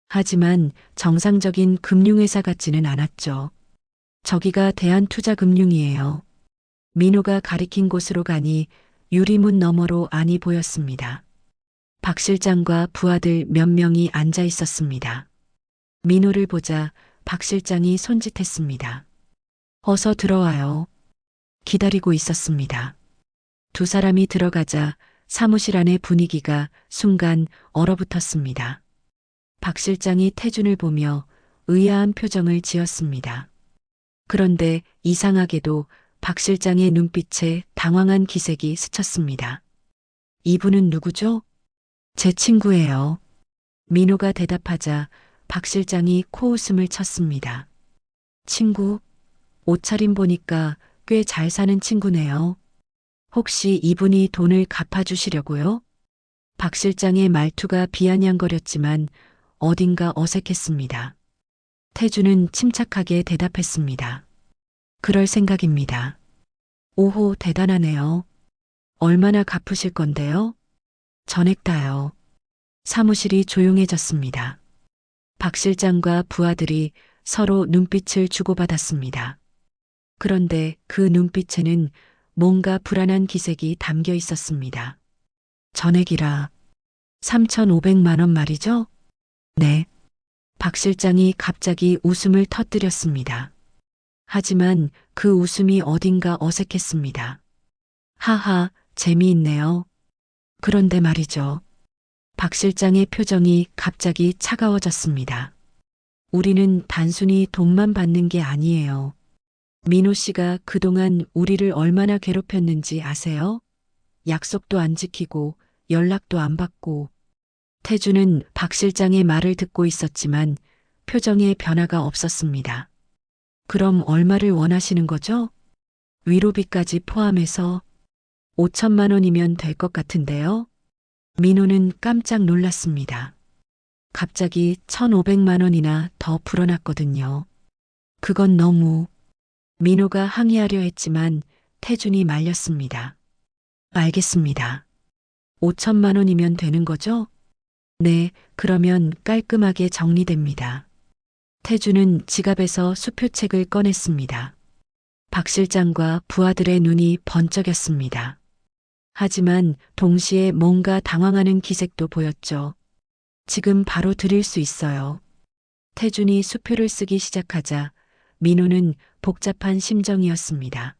하지만 정상적인 금융회사 같지는 않았죠. 저기가 대한투자금융이에요. 민호가 가리킨 곳으로 가니 유리문 너머로 안이 보였습니다. 박 실장과 부하들 몇 명이 앉아 있었습니다. 민호를 보자 박 실장이 손짓했습니다. 어서 들어와요. 기다리고 있었습니다. 두 사람이 들어가자 사무실 안의 분위기가 순간 얼어붙었습니다. 박 실장이 태준을 보며 의아한 표정을 지었습니다. 그런데 이상하게도 박 실장의 눈빛에 당황한 기색이 스쳤습니다. 이분은 누구죠? 제 친구예요. 민호가 대답하자 박 실장이 코웃음을 쳤습니다. 친구? 옷차림 보니까 꽤 잘 사는 친구네요. 혹시 이분이 돈을 갚아주시려고요? 박 실장의 말투가 비아냥거렸지만 어딘가 어색했습니다. 태준은 침착하게 대답했습니다. 그럴 생각입니다. 오호, 대단하네요. 얼마나 갚으실 건데요? 전액 다요. 사무실이 조용해졌습니다. 박 실장과 부하들이 서로 눈빛을 주고받았습니다. 그런데 그 눈빛에는 뭔가 불안한 기색이 담겨 있었습니다. 전액이라 3,500만 원 말이죠? 네. 박 실장이 갑자기 웃음을 터뜨렸습니다. 하지만 그 웃음이 어딘가 어색했습니다. 하하, 재미있네요. 그런데 말이죠. 박 실장의 표정이 갑자기 차가워졌습니다. 우리는 단순히 돈만 받는 게 아니에요. 민호 씨가 그동안 우리를 얼마나 괴롭혔는지 아세요? 약속도 안 지키고 연락도 안 받고. 태주는 박 실장의 말을 듣고 있었지만 표정에 변화가 없었습니다. 그럼 얼마를 원하시는 거죠? 위로비까지 포함해서 5천만 원이면 될 것 같은데요. 민호는 깜짝 놀랐습니다. 갑자기 1,500만 원이나 더 불어났거든요. 그건 너무. 민호가 항의하려 했지만 태준이 말렸습니다. 알겠습니다. 5천만 원이면 되는 거죠? 네, 그러면 깔끔하게 정리됩니다. 태준은 지갑에서 수표책을 꺼냈습니다. 박 실장과 부하들의 눈이 번쩍였습니다. 하지만 동시에 뭔가 당황하는 기색도 보였죠. 지금 바로 드릴 수 있어요. 태준이 수표를 쓰기 시작하자 민호는 복잡한 심정이었습니다.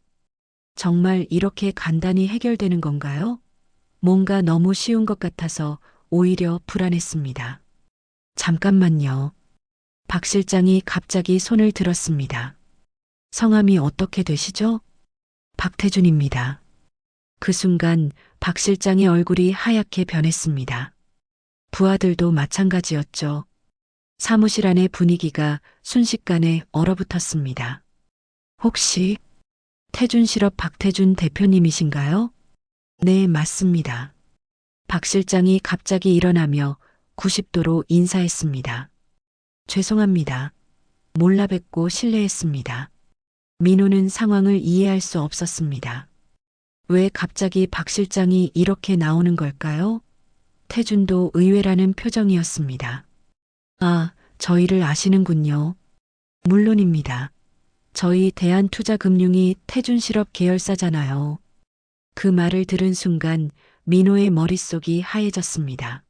정말 이렇게 간단히 해결되는 건가요? 뭔가 너무 쉬운 것 같아서 오히려 불안했습니다. 잠깐만요. 박 실장이 갑자기 손을 들었습니다. 성함이 어떻게 되시죠? 박태준입니다. 그 순간 박 실장의 얼굴이 하얗게 변했습니다. 부하들도 마찬가지였죠. 사무실 안의 분위기가 순식간에 얼어붙었습니다. 혹시 태준실업 박태준 대표님이신가요? 네, 맞습니다. 박 실장이 갑자기 일어나며 90도로 인사했습니다. 죄송합니다. 몰라 뵙고 실례했습니다. 민호는 상황을 이해할 수 없었습니다. 왜 갑자기 박 실장이 이렇게 나오는 걸까요? 태준도 의외라는 표정이었습니다. 아, 저희를 아시는군요. 물론입니다. 저희 대한투자금융이 태준실업 계열사잖아요. 그 말을 들은 순간 민호의 머릿속이 하얘졌습니다.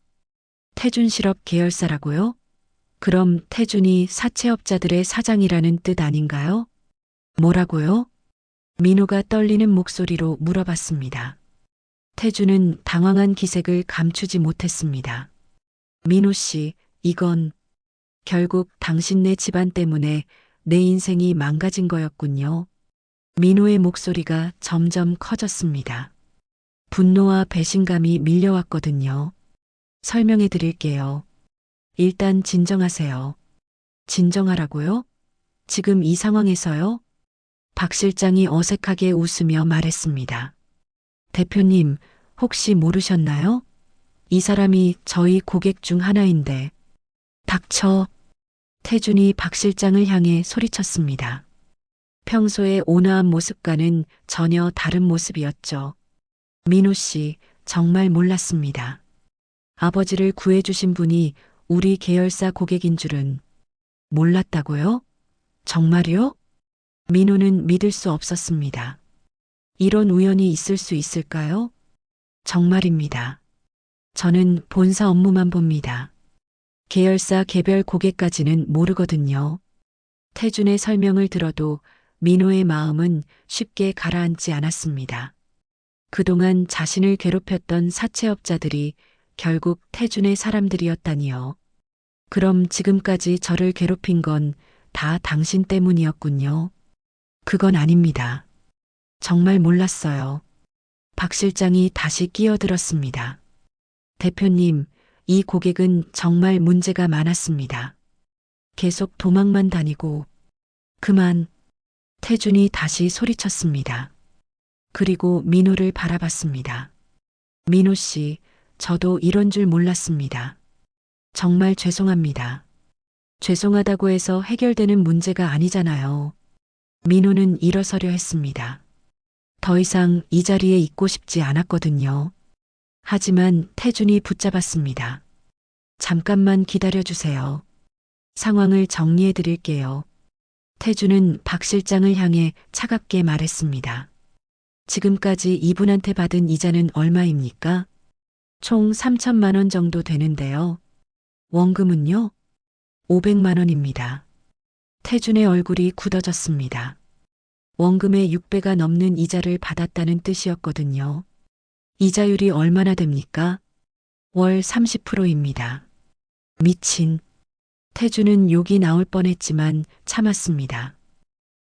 태준실업 계열사라고요? 그럼 태준이 사채업자들의 사장이라는 뜻 아닌가요? 뭐라고요? 민호가 떨리는 목소리로 물어봤습니다. 태준은 당황한 기색을 감추지 못했습니다. 민호 씨, 이건 결국 당신네 집안 때문에 내 인생이 망가진 거였군요. 민호의 목소리가 점점 커졌습니다. 분노와 배신감이 밀려왔거든요. 설명해 드릴게요. 일단 진정하세요. 진정하라고요? 지금 이 상황에서요? 박 실장이 어색하게 웃으며 말했습니다. 대표님, 혹시 모르셨나요? 이 사람이 저희 고객 중 하나인데. 닥쳐. 태준이 박 실장을 향해 소리쳤습니다. 평소의 온화한 모습과는 전혀 다른 모습이었죠. 민호 씨, 정말 몰랐습니다. 아버지를 구해주신 분이 우리 계열사 고객인 줄은. 몰랐다고요? 정말요? 민호는 믿을 수 없었습니다. 이런 우연이 있을 수 있을까요? 정말입니다. 저는 본사 업무만 봅니다. 계열사 개별 고객까지는 모르거든요. 태준의 설명을 들어도 민호의 마음은 쉽게 가라앉지 않았습니다. 그동안 자신을 괴롭혔던 사채업자들이 결국 태준의 사람들이었다니요. 그럼 지금까지 저를 괴롭힌 건 다 당신 때문이었군요. 그건 아닙니다. 정말 몰랐어요. 박 실장이 다시 끼어들었습니다. 대표님, 이 고객은 정말 문제가 많았습니다. 계속 도망만 다니고. 그만. 태준이 다시 소리쳤습니다. 그리고 민호를 바라봤습니다. 민호 씨, 저도 이런 줄 몰랐습니다. 정말 죄송합니다. 죄송하다고 해서 해결되는 문제가 아니잖아요. 민호는 일어서려 했습니다. 더 이상 이 자리에 있고 싶지 않았거든요. 하지만 태준이 붙잡았습니다. 잠깐만 기다려주세요. 상황을 정리해 드릴게요. 태준은 박 실장을 향해 차갑게 말했습니다. 지금까지 이분한테 받은 이자는 얼마입니까? 총 3천만 원 정도 되는데요. 원금은요? 500만 원입니다. 태준의 얼굴이 굳어졌습니다. 원금의 6배가 넘는 이자를 받았다는 뜻이었거든요. 이자율이 얼마나 됩니까? 월 30%입니다. 미친. 태준은 욕이 나올 뻔했지만 참았습니다.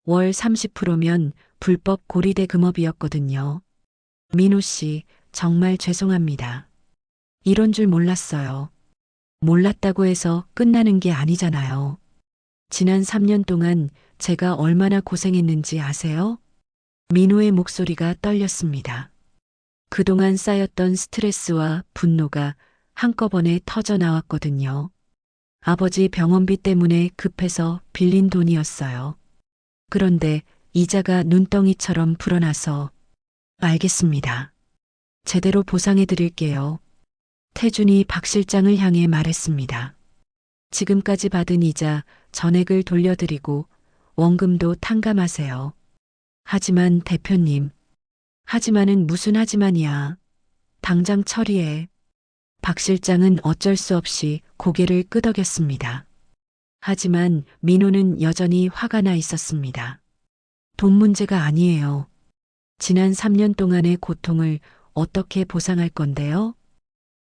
월 30%면 불법 고리대 금업이었거든요. 민호 씨, 정말 죄송합니다. 이런 줄 몰랐어요. 몰랐다고 해서 끝나는 게 아니잖아요. 지난 3년 동안 제가 얼마나 고생했는지 아세요? 민호의 목소리가 떨렸습니다. 그동안 쌓였던 스트레스와 분노가 한꺼번에 터져 나왔거든요. 아버지 병원비 때문에 급해서 빌린 돈이었어요. 그런데 이자가 눈덩이처럼 불어나서 알겠습니다. 제대로 보상해 드릴게요. 태준이 박 실장을 향해 말했습니다. 지금까지 받은 이자 전액을 돌려드리고 원금도 탕감하세요. 하지만 대표님, 하지만은 무슨 하지만이야. 당장 처리해. 박 실장은 어쩔 수 없이 고개를 끄덕였습니다. 하지만 민호는 여전히 화가 나 있었습니다. 돈 문제가 아니에요. 지난 3년 동안의 고통을 어떻게 보상할 건데요?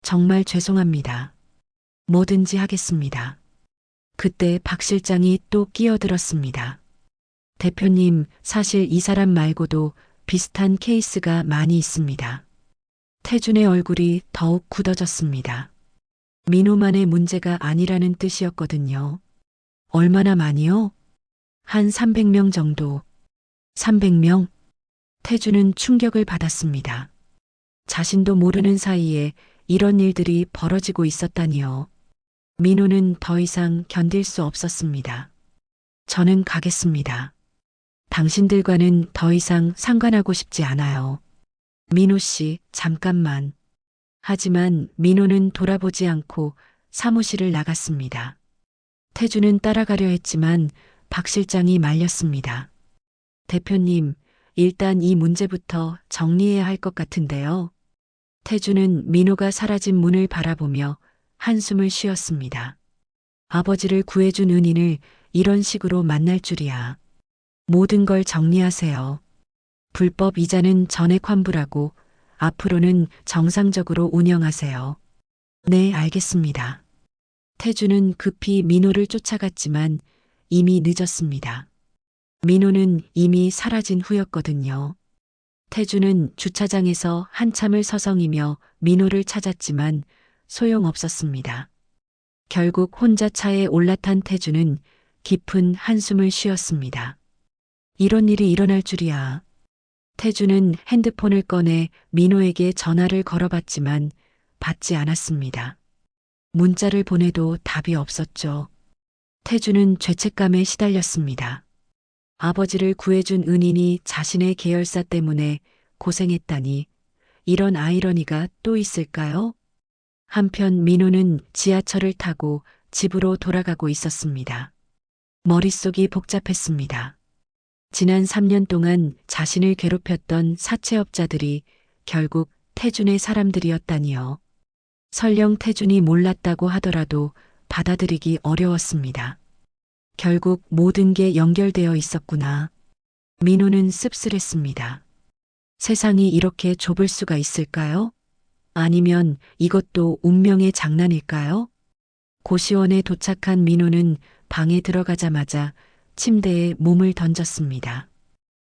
정말 죄송합니다. 뭐든지 하겠습니다. 그때 박 실장이 또 끼어들었습니다. 대표님, 사실 이 사람 말고도 비슷한 케이스가 많이 있습니다. 태준의 얼굴이 더욱 굳어졌습니다. 민호만의 문제가 아니라는 뜻이었거든요. 얼마나 많이요? 한 300명 정도. 300명? 태준은 충격을 받았습니다. 자신도 모르는 사이에 이런 일들이 벌어지고 있었다니요. 민호는 더 이상 견딜 수 없었습니다. 저는 가겠습니다. 당신들과는 더 이상 상관하고 싶지 않아요. 민호 씨, 잠깐만. 하지만 민호는 돌아보지 않고 사무실을 나갔습니다. 태준은 따라가려 했지만 박 실장이 말렸습니다. 대표님, 일단 이 문제부터 정리해야 할 것 같은데요. 태준은 민호가 사라진 문을 바라보며 한숨을 쉬었습니다. 아버지를 구해준 은인을 이런 식으로 만날 줄이야. 모든 걸 정리하세요. 불법 이자는 전액 환불하고 앞으로는 정상적으로 운영하세요. 네, 알겠습니다. 태준은 급히 민호를 쫓아갔지만 이미 늦었습니다. 민호는 이미 사라진 후였거든요. 태준은 주차장에서 한참을 서성이며 민호를 찾았지만 소용없었습니다. 결국 혼자 차에 올라탄 태준은 깊은 한숨을 쉬었습니다. 이런 일이 일어날 줄이야. 태준은 핸드폰을 꺼내 민호에게 전화를 걸어봤지만 받지 않았습니다. 문자를 보내도 답이 없었죠. 태준은 죄책감에 시달렸습니다. 아버지를 구해준 은인이 자신의 계열사 때문에 고생했다니 이런 아이러니가 또 있을까요? 한편 민호는 지하철을 타고 집으로 돌아가고 있었습니다. 머릿속이 복잡했습니다. 지난 3년 동안 자신을 괴롭혔던 사채업자들이 결국 태준의 사람들이었다니요. 설령 태준이 몰랐다고 하더라도 받아들이기 어려웠습니다. 결국 모든 게 연결되어 있었구나. 민호는 씁쓸했습니다. 세상이 이렇게 좁을 수가 있을까요? 아니면 이것도 운명의 장난일까요? 고시원에 도착한 민호는 방에 들어가자마자 침대에 몸을 던졌습니다.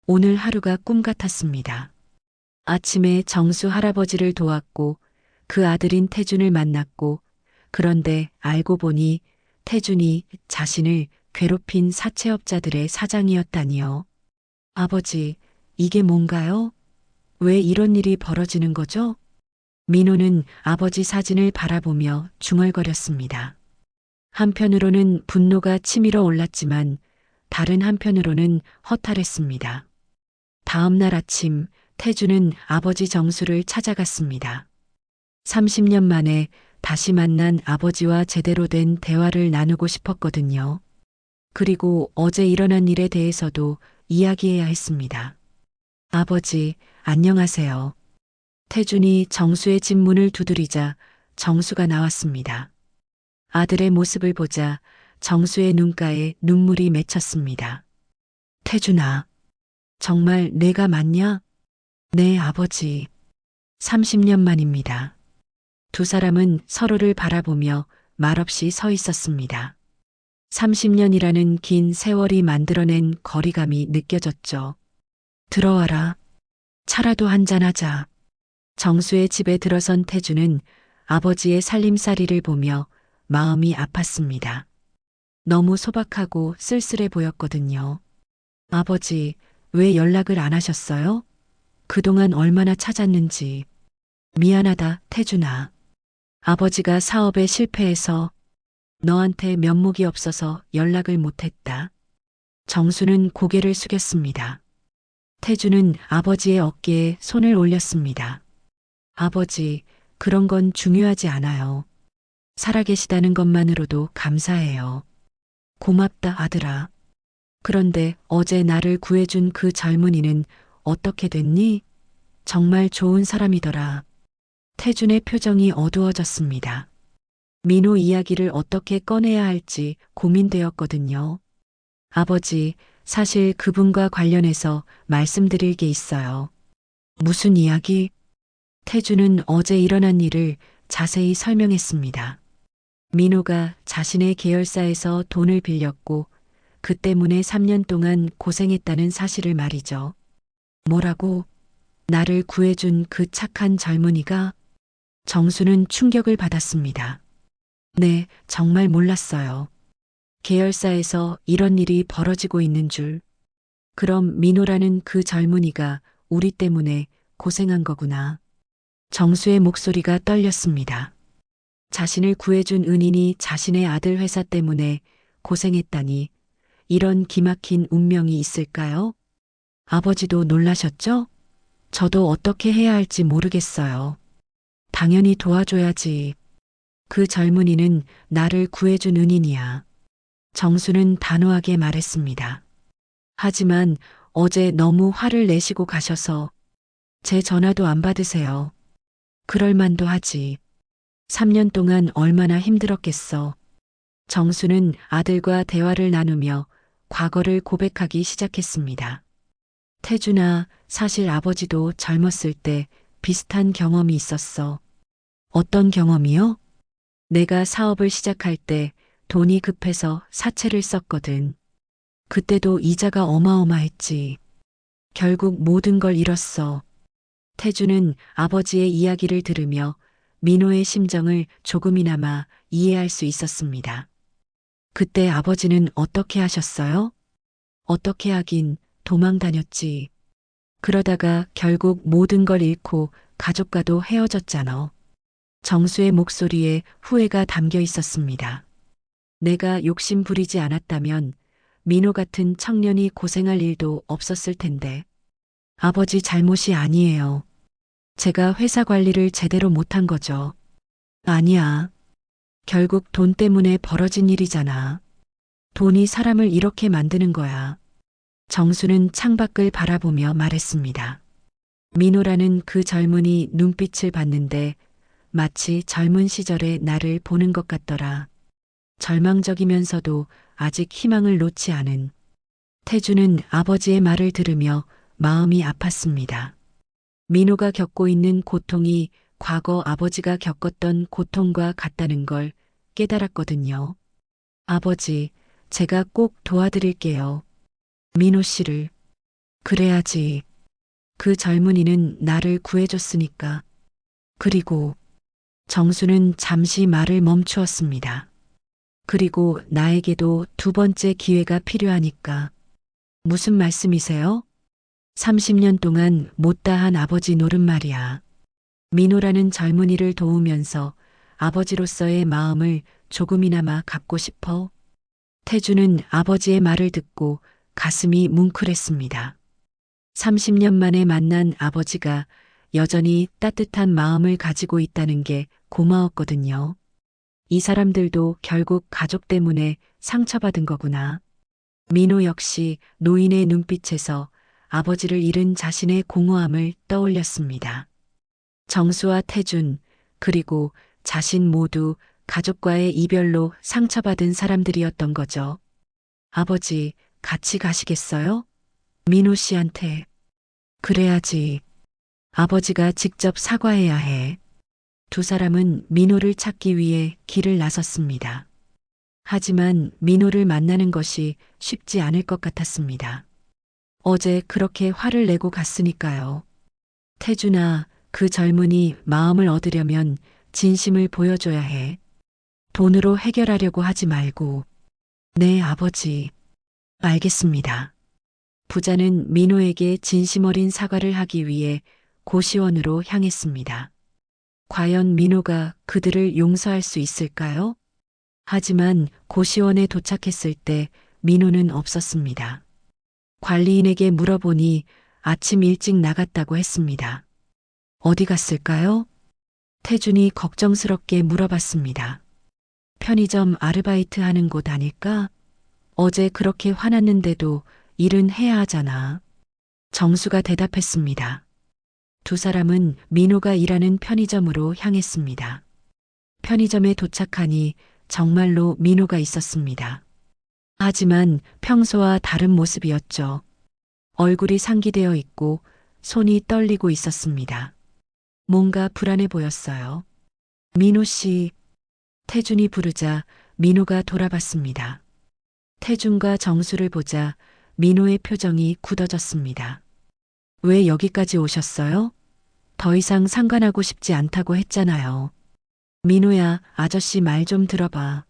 오늘 하루가 꿈 같았습니다. 아침에 정수 할아버지를 도왔고 그 아들인 태준을 만났고 그런데 알고 보니 태준이 자신을 괴롭힌 사채업자들의 사장이었다니요. 아버지, 이게 뭔가요? 왜 이런 일이 벌어지는 거죠? 민호는 아버지 사진을 바라보며 중얼거렸습니다. 한편으로는 분노가 치밀어 올랐지만 다른 한편으로는 허탈했습니다. 다음 날 아침 태준은 아버지 정수를 찾아갔습니다. 30년 만에 다시 만난 아버지와 제대로 된 대화를 나누고 싶었거든요. 그리고 어제 일어난 일에 대해서도 이야기해야 했습니다. 아버지, 안녕하세요. 태준이 정수의 집 문을 두드리자 정수가 나왔습니다. 아들의 모습을 보자 정수의 눈가에 눈물이 맺혔습니다. 태준아, 정말 내가 맞냐? 네, 아버지. 30년 만입니다. 두 사람은 서로를 바라보며 말없이 서 있었습니다. 30년이라는 긴 세월이 만들어낸 거리감이 느껴졌죠. 들어와라. 차라도 한잔하자. 정수의 집에 들어선 태주는 아버지의 살림살이를 보며 마음이 아팠습니다. 너무 소박하고 쓸쓸해 보였거든요. 아버지, 왜 연락을 안 하셨어요? 그동안 얼마나 찾았는지. 미안하다, 태준아. 아버지가 사업에 실패해서 너한테 면목이 없어서 연락을 못했다. 정수는 고개를 숙였습니다. 태주는 아버지의 어깨에 손을 올렸습니다. 아버지, 그런 건 중요하지 않아요. 살아계시다는 것만으로도 감사해요. 고맙다, 아들아. 그런데 어제 나를 구해준 그 젊은이는 어떻게 됐니? 정말 좋은 사람이더라. 태준의 표정이 어두워졌습니다. 민호 이야기를 어떻게 꺼내야 할지 고민되었거든요. 아버지, 사실 그분과 관련해서 말씀드릴 게 있어요. 무슨 이야기? 태준은 어제 일어난 일을 자세히 설명했습니다. 민호가 자신의 계열사에서 돈을 빌렸고 그 때문에 3년 동안 고생했다는 사실을 말이죠. 뭐라고? 나를 구해준 그 착한 젊은이가? 정수는 충격을 받았습니다. 네, 정말 몰랐어요. 계열사에서 이런 일이 벌어지고 있는 줄. 그럼 민호라는 그 젊은이가 우리 때문에 고생한 거구나. 정수의 목소리가 떨렸습니다. 자신을 구해준 은인이 자신의 아들 회사 때문에 고생했다니 이런 기막힌 운명이 있을까요? 아버지도 놀라셨죠? 저도 어떻게 해야 할지 모르겠어요. 당연히 도와줘야지. 그 젊은이는 나를 구해준 은인이야. 정수는 단호하게 말했습니다. 하지만 어제 너무 화를 내시고 가셔서 제 전화도 안 받으세요. 그럴 만도 하지. 3년 동안 얼마나 힘들었겠어. 정수는 아들과 대화를 나누며 과거를 고백하기 시작했습니다. 태준아, 사실 아버지도 젊었을 때 비슷한 경험이 있었어. 어떤 경험이요? 내가 사업을 시작할 때 돈이 급해서 사채를 썼거든. 그때도 이자가 어마어마했지. 결국 모든 걸 잃었어. 태준은 아버지의 이야기를 들으며 민호의 심정을 조금이나마 이해할 수 있었습니다. 그때 아버지는 어떻게 하셨어요? 어떻게 하긴 도망 다녔지. 그러다가 결국 모든 걸 잃고 가족과도 헤어졌잖아. 정수의 목소리에 후회가 담겨 있었습니다. 내가 욕심 부리지 않았다면 민호 같은 청년이 고생할 일도 없었을 텐데. 아버지 잘못이 아니에요. 제가 회사 관리를 제대로 못한 거죠. 아니야. 결국 돈 때문에 벌어진 일이잖아. 돈이 사람을 이렇게 만드는 거야. 정수는 창밖을 바라보며 말했습니다. 민호라는 그 젊은이 눈빛을 봤는데 마치 젊은 시절의 나를 보는 것 같더라. 절망적이면서도 아직 희망을 놓지 않은. 태주는 아버지의 말을 들으며 마음이 아팠습니다. 민호가 겪고 있는 고통이 과거 아버지가 겪었던 고통과 같다는 걸 깨달았거든요. 아버지, 제가 꼭 도와드릴게요. 민호 씨를. 그래야지. 그 젊은이는 나를 구해줬으니까. 그리고 정수는 잠시 말을 멈추었습니다. 그리고 나에게도 두 번째 기회가 필요하니까. 무슨 말씀이세요? 30년 동안 못다한 아버지 노릇 말이야. 민호라는 젊은이를 도우면서 아버지로서의 마음을 조금이나마 갖고 싶어. 태주는 아버지의 말을 듣고 가슴이 뭉클했습니다. 30년 만에 만난 아버지가 여전히 따뜻한 마음을 가지고 있다는 게 고마웠거든요. 이 사람들도 결국 가족 때문에 상처받은 거구나. 민호 역시 노인의 눈빛에서 아버지를 잃은 자신의 공허함을 떠올렸습니다. 정수와 태준, 그리고 자신 모두 가족과의 이별로 상처받은 사람들이었던 거죠. 아버지, 같이 가시겠어요? 민호 씨한테. 그래야지. 아버지가 직접 사과해야 해. 두 사람은 민호를 찾기 위해 길을 나섰습니다. 하지만 민호를 만나는 것이 쉽지 않을 것 같았습니다. 어제 그렇게 화를 내고 갔으니까요. 태준아, 그 젊은이 마음을 얻으려면 진심을 보여줘야 해. 돈으로 해결하려고 하지 말고. 네, 아버지. 알겠습니다. 부자는 민호에게 진심 어린 사과를 하기 위해 고시원으로 향했습니다. 과연 민호가 그들을 용서할 수 있을까요? 하지만 고시원에 도착했을 때 민호는 없었습니다. 관리인에게 물어보니 아침 일찍 나갔다고 했습니다. 어디 갔을까요? 태준이 걱정스럽게 물어봤습니다. 편의점 아르바이트 하는 곳 아닐까? 어제 그렇게 화났는데도 일은 해야 하잖아. 정수가 대답했습니다. 두 사람은 민호가 일하는 편의점으로 향했습니다. 편의점에 도착하니 정말로 민호가 있었습니다. 하지만 평소와 다른 모습이었죠. 얼굴이 상기되어 있고 손이 떨리고 있었습니다. 뭔가 불안해 보였어요. 민호 씨, 태준이 부르자 민호가 돌아봤습니다. 태준과 정수를 보자 민호의 표정이 굳어졌습니다. 왜 여기까지 오셨어요? 더 이상 상관하고 싶지 않다고 했잖아요. 민호야, 아저씨 말 좀 들어봐.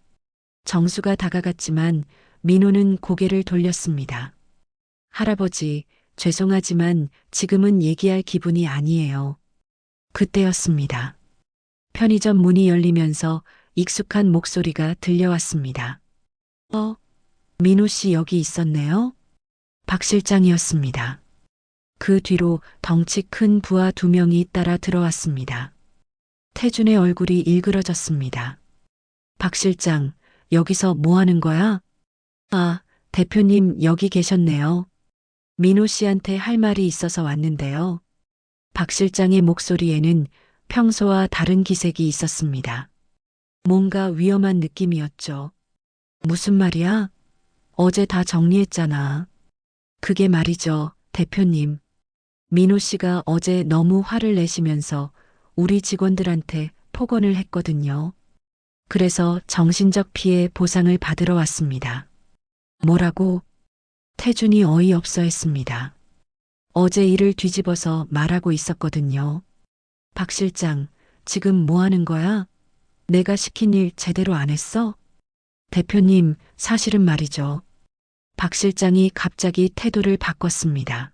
정수가 다가갔지만 민호는 고개를 돌렸습니다. 할아버지, 죄송하지만 지금은 얘기할 기분이 아니에요. 그때였습니다. 편의점 문이 열리면서 익숙한 목소리가 들려왔습니다. 민호 씨 여기 있었네요? 박 실장이었습니다. 그 뒤로 덩치 큰 부하 2명이 따라 들어왔습니다. 태준의 얼굴이 일그러졌습니다. 박 실장, 여기서 뭐 하는 거야? 아, 대표님 여기 계셨네요. 민호 씨한테 할 말이 있어서 왔는데요. 박 실장의 목소리에는 평소와 다른 기색이 있었습니다. 뭔가 위험한 느낌이었죠. 무슨 말이야? 어제 다 정리했잖아. 그게 말이죠, 대표님. 민호 씨가 어제 너무 화를 내시면서 우리 직원들한테 폭언을 했거든요. 그래서 정신적 피해 보상을 받으러 왔습니다. 뭐라고? 태준이 어이없어 했습니다. 어제 일을 뒤집어서 말하고 있었거든요. 박 실장, 지금 뭐 하는 거야? 내가 시킨 일 제대로 안 했어? 대표님, 사실은 말이죠. 박 실장이 갑자기 태도를 바꿨습니다.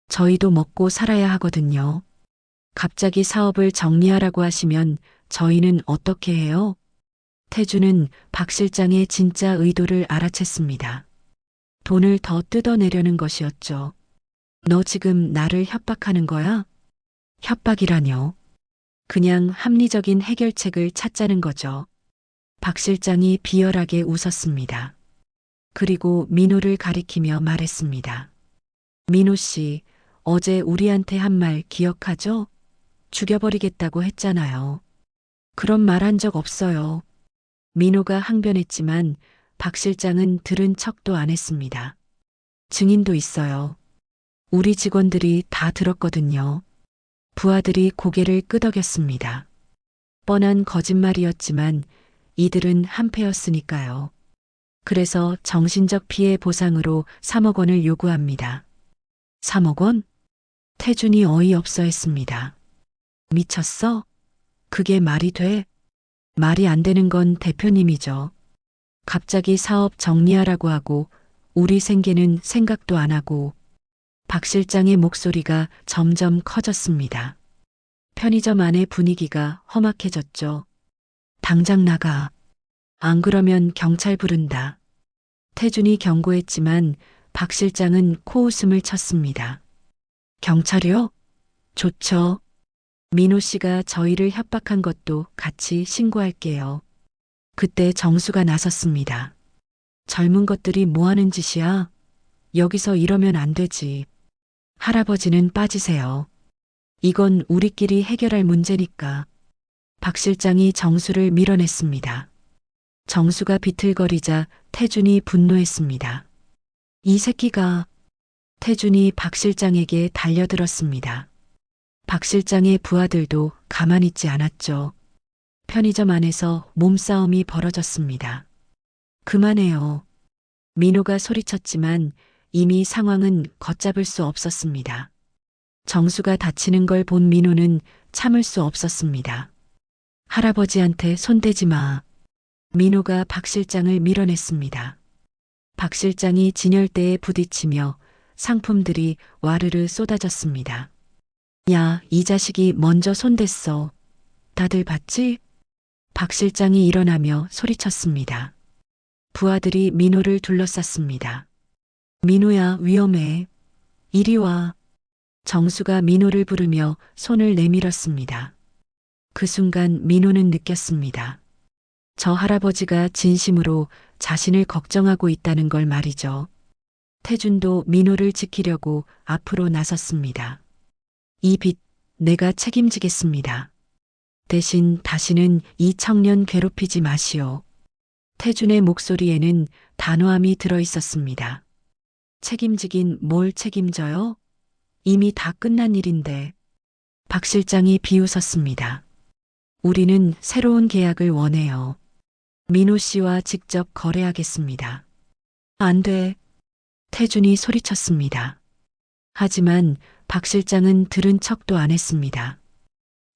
저희도 먹고 살아야 하거든요. 갑자기 사업을 정리하라고 하시면 저희는 어떻게 해요? 태준은 박 실장의 진짜 의도를 알아챘습니다. 돈을 더 뜯어내려는 것이었죠. 너 지금 나를 협박하는 거야? 협박이라뇨. 그냥 합리적인 해결책을 찾자는 거죠. 박 실장이 비열하게 웃었습니다. 그리고 민호를 가리키며 말했습니다. 민호 씨, 어제 우리한테 한 말 기억하죠? 죽여버리겠다고 했잖아요. 그런 말 한 적 없어요. 민호가 항변했지만 박 실장은 들은 척도 안 했습니다. 증인도 있어요. 우리 직원들이 다 들었거든요. 부하들이 고개를 끄덕였습니다. 뻔한 거짓말이었지만 이들은 한패였으니까요. 그래서 정신적 피해 보상으로 3억 원을 요구합니다. 3억 원? 태준이 어이없어 했습니다. 미쳤어? 그게 말이 돼? 말이 안 되는 건 대표님이죠. 갑자기 사업 정리하라고 하고 우리 생계는 생각도 안 하고. 박 실장의 목소리가 점점 커졌습니다. 편의점 안의 분위기가 험악해졌죠. 당장 나가. 안 그러면 경찰 부른다. 태준이 경고했지만 박 실장은 코웃음을 쳤습니다. 경찰이요? 좋죠. 민호 씨가 저희를 협박한 것도 같이 신고할게요. 그때 정수가 나섰습니다. 젊은 것들이 뭐 하는 짓이야? 여기서 이러면 안 되지. 할아버지는 빠지세요. 이건 우리끼리 해결할 문제니까. 박 실장이 정수를 밀어냈습니다. 정수가 비틀거리자 태준이 분노했습니다. 이 새끼가. 태준이 박 실장에게 달려들었습니다. 박 실장의 부하들도 가만히 있지 않았죠. 편의점 안에서 몸싸움이 벌어졌습니다. 그만해요. 민호가 소리쳤지만 이미 상황은 걷잡을 수 없었습니다. 정수가 다치는 걸 본 민호는 참을 수 없었습니다. 할아버지한테 손대지 마. 민호가 박 실장을 밀어냈습니다. 박 실장이 진열대에 부딪히며 상품들이 와르르 쏟아졌습니다. 야, 이 자식이 먼저 손댔어. 다들 봤지? 박 실장이 일어나며 소리쳤습니다. 부하들이 민호를 둘러쌌습니다. 민호야, 위험해. 이리 와. 정수가 민호를 부르며 손을 내밀었습니다. 그 순간 민호는 느꼈습니다. 저 할아버지가 진심으로 자신을 걱정하고 있다는 걸 말이죠. 태준도 민호를 지키려고 앞으로 나섰습니다. 이 빚 내가 책임지겠습니다. 대신 다시는 이 청년 괴롭히지 마시오. 태준의 목소리에는 단호함이 들어 있었습니다. 책임지긴 뭘 책임져요? 이미 다 끝난 일인데. 박 실장이 비웃었습니다. 우리는 새로운 계약을 원해요. 민호 씨와 직접 거래하겠습니다. 안 돼. 태준이 소리쳤습니다. 하지만 박 실장은 들은 척도 안 했습니다.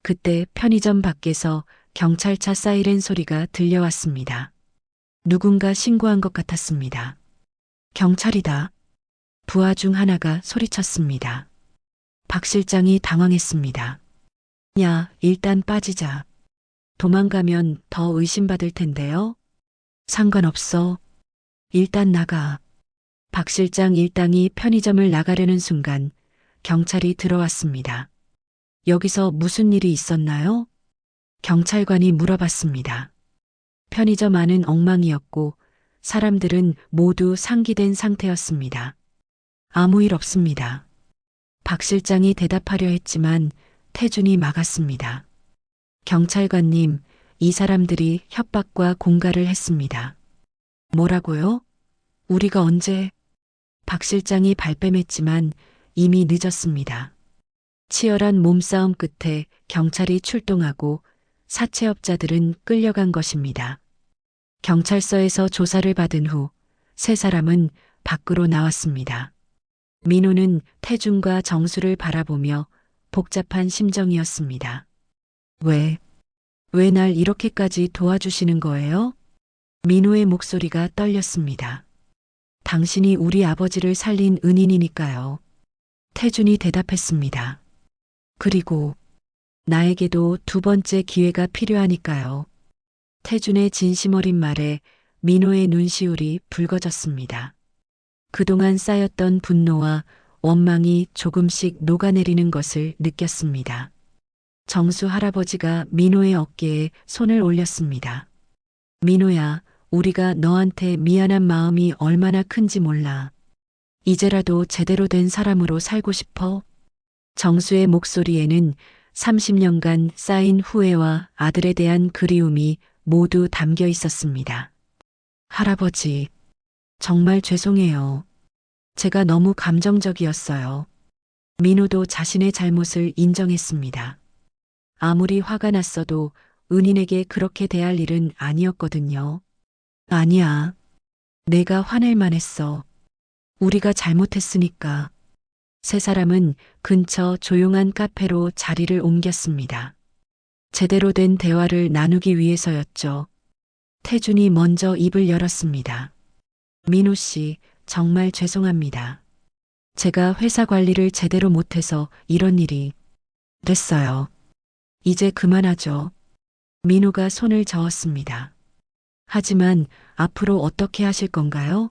그때 편의점 밖에서 경찰차 사이렌 소리가 들려왔습니다. 누군가 신고한 것 같았습니다. 경찰이다. 부하 중 하나가 소리쳤습니다. 박 실장이 당황했습니다. 야, 일단 빠지자. 도망가면 더 의심받을 텐데요. 상관없어. 일단 나가. 박 실장 일당이 편의점을 나가려는 순간 경찰이 들어왔습니다. 여기서 무슨 일이 있었나요? 경찰관이 물어봤습니다. 편의점 안은 엉망이었고 사람들은 모두 상기된 상태였습니다. 아무 일 없습니다. 박 실장이 대답하려 했지만 태준이 막았습니다. 경찰관님, 이 사람들이 협박과 공갈을 했습니다. 뭐라고요? 우리가 언제? 박 실장이 발뺌했지만 이미 늦었습니다. 치열한 몸싸움 끝에 경찰이 출동하고 사채업자들은 끌려간 것입니다. 경찰서에서 조사를 받은 후 세 사람은 밖으로 나왔습니다. 민호는 태준과 정수를 바라보며 복잡한 심정이었습니다. 왜 날 이렇게까지 도와주시는 거예요? 민호의 목소리가 떨렸습니다. 당신이 우리 아버지를 살린 은인이니까요. 태준이 대답했습니다. 그리고 나에게도 두 번째 기회가 필요하니까요. 태준의 진심 어린 말에 민호의 눈시울이 붉어졌습니다. 그동안 쌓였던 분노와 원망이 조금씩 녹아내리는 것을 느꼈습니다. 정수 할아버지가 민호의 어깨에 손을 올렸습니다. 민호야, 우리가 너한테 미안한 마음이 얼마나 큰지 몰라. 이제라도 제대로 된 사람으로 살고 싶어? 정수의 목소리에는 30년간 쌓인 후회와 아들에 대한 그리움이 모두 담겨 있었습니다. 할아버지, 정말 죄송해요. 제가 너무 감정적이었어요. 민호도 자신의 잘못을 인정했습니다. 아무리 화가 났어도 은인에게 그렇게 대할 일은 아니었거든요. 아니야. 내가 화낼 만했어. 우리가 잘못했으니까. 세 사람은 근처 조용한 카페로 자리를 옮겼습니다. 제대로 된 대화를 나누기 위해서였죠. 태준이 먼저 입을 열었습니다. 민호 씨, 정말 죄송합니다. 제가 회사 관리를 제대로 못해서 이런 일이 됐어요. 이제 그만하죠. 민호가 손을 저었습니다. 하지만 앞으로 어떻게 하실 건가요?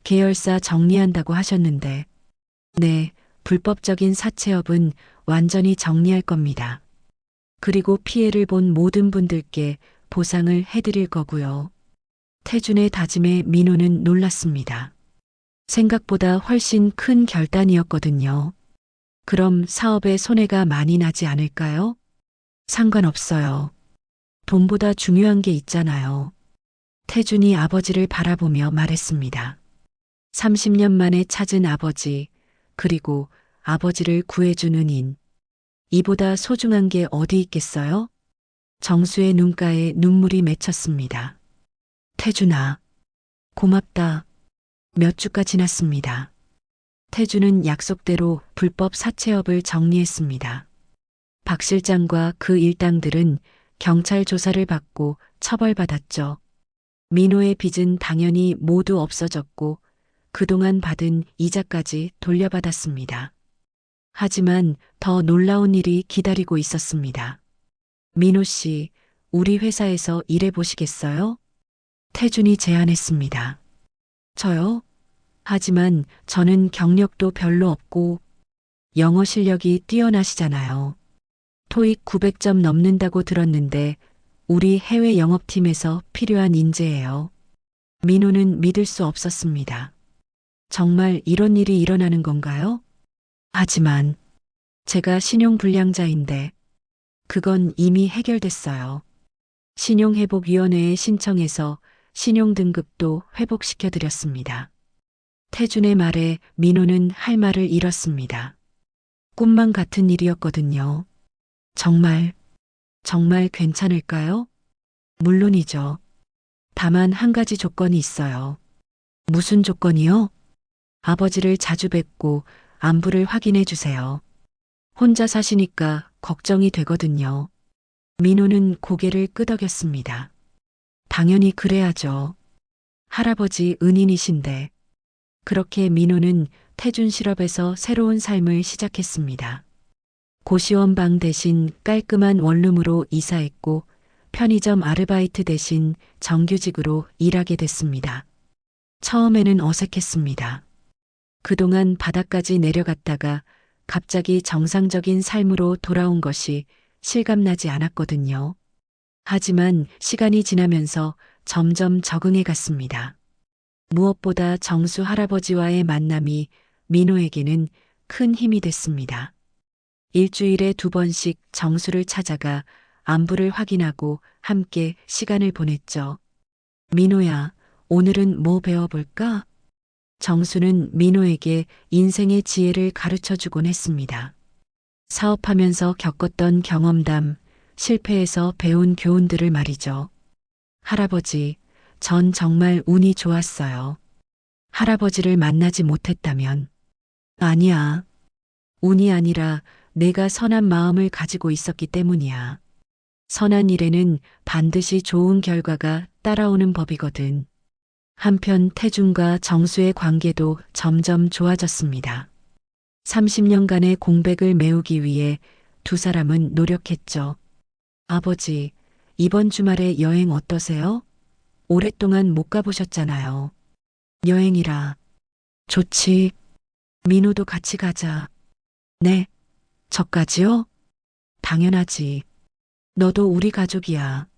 계열사 정리한다고 하셨는데. 네, 불법적인 사채업은 완전히 정리할 겁니다. 그리고 피해를 본 모든 분들께 보상을 해드릴 거고요. 태준의 다짐에 민호는 놀랐습니다. 생각보다 훨씬 큰 결단이었거든요. 그럼 사업에 손해가 많이 나지 않을까요? 상관없어요. 돈보다 중요한 게 있잖아요. 태준이 아버지를 바라보며 말했습니다. 30년 만에 찾은 아버지, 그리고 아버지를 구해준 은인. 이보다 소중한 게 어디 있겠어요? 정수의 눈가에 눈물이 맺혔습니다. 태준아, 고맙다. 몇 주가 지났습니다. 태주는 약속대로 불법 사채업을 정리했습니다. 박 실장과 그 일당들은 경찰 조사를 받고 처벌받았죠. 민호의 빚은 당연히 모두 없어졌고 그동안 받은 이자까지 돌려받았습니다. 하지만 더 놀라운 일이 기다리고 있었습니다. 민호 씨, 우리 회사에서 일해 보시겠어요? 태준이 제안했습니다. 저요? 하지만 저는 경력도 별로 없고 영어 실력이 뛰어나시잖아요. 토익 900점 넘는다고 들었는데 우리 해외 영업팀에서 필요한 인재예요. 민호는 믿을 수 없었습니다. 정말 이런 일이 일어나는 건가요? 하지만 제가 신용불량자인데 그건 이미 해결됐어요. 신용회복위원회에 신청해서 신용등급도 회복시켜드렸습니다. 태준의 말에 민호는 할 말을 잃었습니다. 꿈만 같은 일이었거든요. 정말 괜찮을까요? 물론이죠. 다만 한 가지 조건이 있어요. 무슨 조건이요? 아버지를 자주 뵙고 안부를 확인해 주세요. 혼자 사시니까 걱정이 되거든요. 민호는 고개를 끄덕였습니다. 당연히 그래야죠. 할아버지 은인이신데. 그렇게 민호는 태준 실업에서 새로운 삶을 시작했습니다. 고시원 방 대신 깔끔한 원룸으로 이사했고 편의점 아르바이트 대신 정규직으로 일하게 됐습니다. 처음에는 어색했습니다. 그동안 바닥까지 내려갔다가 갑자기 정상적인 삶으로 돌아온 것이 실감나지 않았거든요. 하지만 시간이 지나면서 점점 적응해 갔습니다. 무엇보다 정수 할아버지와의 만남이 민호에게는 큰 힘이 됐습니다. 일주일에 2번씩 정수를 찾아가 안부를 확인하고 함께 시간을 보냈죠. 민호야, 오늘은 뭐 배워볼까? 정수는 민호에게 인생의 지혜를 가르쳐 주곤 했습니다. 사업하면서 겪었던 경험담, 실패에서 배운 교훈들을 말이죠. 할아버지, 전 정말 운이 좋았어요. 할아버지를 만나지 못했다면. 아니야. 운이 아니라 내가 선한 마음을 가지고 있었기 때문이야. 선한 일에는 반드시 좋은 결과가 따라오는 법이거든. 한편 태준과 정수의 관계도 점점 좋아졌습니다. 30년간의 공백을 메우기 위해 두 사람은 노력했죠. 아버지, 이번 주말에 여행 어떠세요? 오랫동안 못 가보셨잖아요. 여행이라. 좋지. 민호도 같이 가자. 네. 저까지요? 당연하지. 너도 우리 가족이야.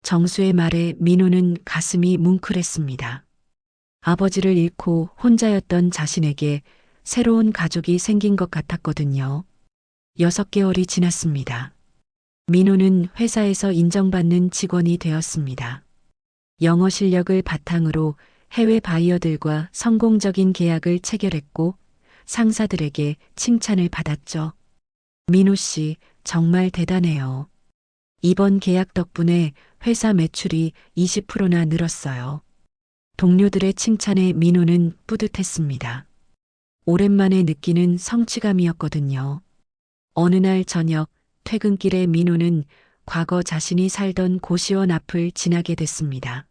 정수의 말에 민호는 가슴이 뭉클했습니다. 아버지를 잃고 혼자였던 자신에게 새로운 가족이 생긴 것 같았거든요. 6개월이 지났습니다. 민호는 회사에서 인정받는 직원이 되었습니다. 영어 실력을 바탕으로 해외 바이어들과 성공적인 계약을 체결했고 상사들에게 칭찬을 받았죠. 민호 씨, 정말 대단해요. 이번 계약 덕분에 회사 매출이 20%나 늘었어요. 동료들의 칭찬에 민호는 뿌듯했습니다. 오랜만에 느끼는 성취감이었거든요. 어느 날 저녁 퇴근길에 민호는 과거 자신이 살던 고시원 앞을 지나게 됐습니다.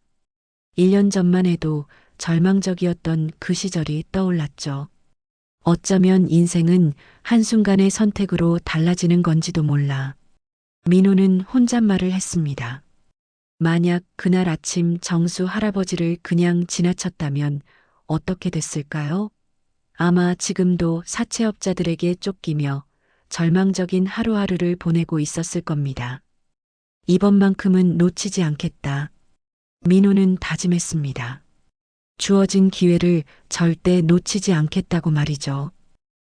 1년 전만 해도 절망적이었던 그 시절이 떠올랐죠. 어쩌면 인생은 한순간의 선택으로 달라지는 건지도 몰라. 민호는 혼잣말을 했습니다. 만약 그날 아침 정수 할아버지를 그냥 지나쳤다면 어떻게 됐을까요? 아마 지금도 사채업자들에게 쫓기며 절망적인 하루하루를 보내고 있었을 겁니다. 이번만큼은 놓치지 않겠다. 민호는 다짐했습니다. 주어진 기회를 절대 놓치지 않겠다고 말이죠.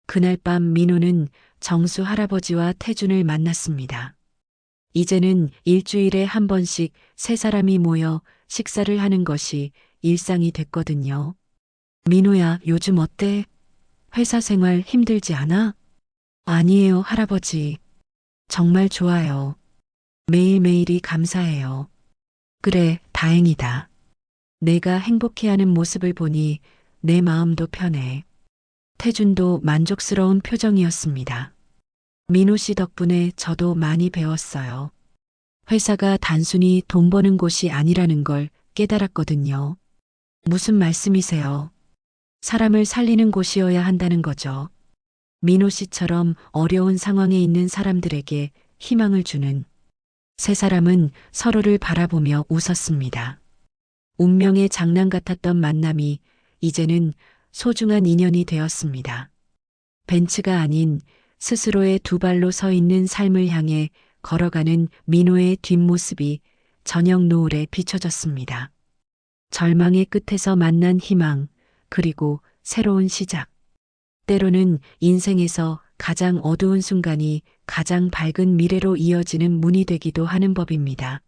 그날 밤 민호는 정수 할아버지와 태준을 만났습니다. 이제는 일주일에 한 번씩 세 사람이 모여 식사를 하는 것이 일상이 됐거든요. 민호야, 요즘 어때? 회사 생활 힘들지 않아? 아니에요, 할아버지. 정말 좋아요. 매일매일이 감사해요. 그래, 다행이다. 내가 행복해하는 모습을 보니 내 마음도 편해. 태준도 만족스러운 표정이었습니다. 민호 씨 덕분에 저도 많이 배웠어요. 회사가 단순히 돈 버는 곳이 아니라는 걸 깨달았거든요. 무슨 말씀이세요? 사람을 살리는 곳이어야 한다는 거죠. 민호 씨처럼 어려운 상황에 있는 사람들에게 희망을 주는 세 사람은 서로를 바라보며 웃었습니다. 운명의 장난 같았던 만남이 이제는 소중한 인연이 되었습니다. 벤츠가 아닌 스스로의 두 발로 서 있는 삶을 향해 걸어가는 민호의 뒷모습이 저녁 노을에 비춰졌습니다. 절망의 끝에서 만난 희망, 그리고 새로운 시작. 때로는 인생에서 가장 어두운 순간이 가장 밝은 미래로 이어지는 문이 되기도 하는 법입니다.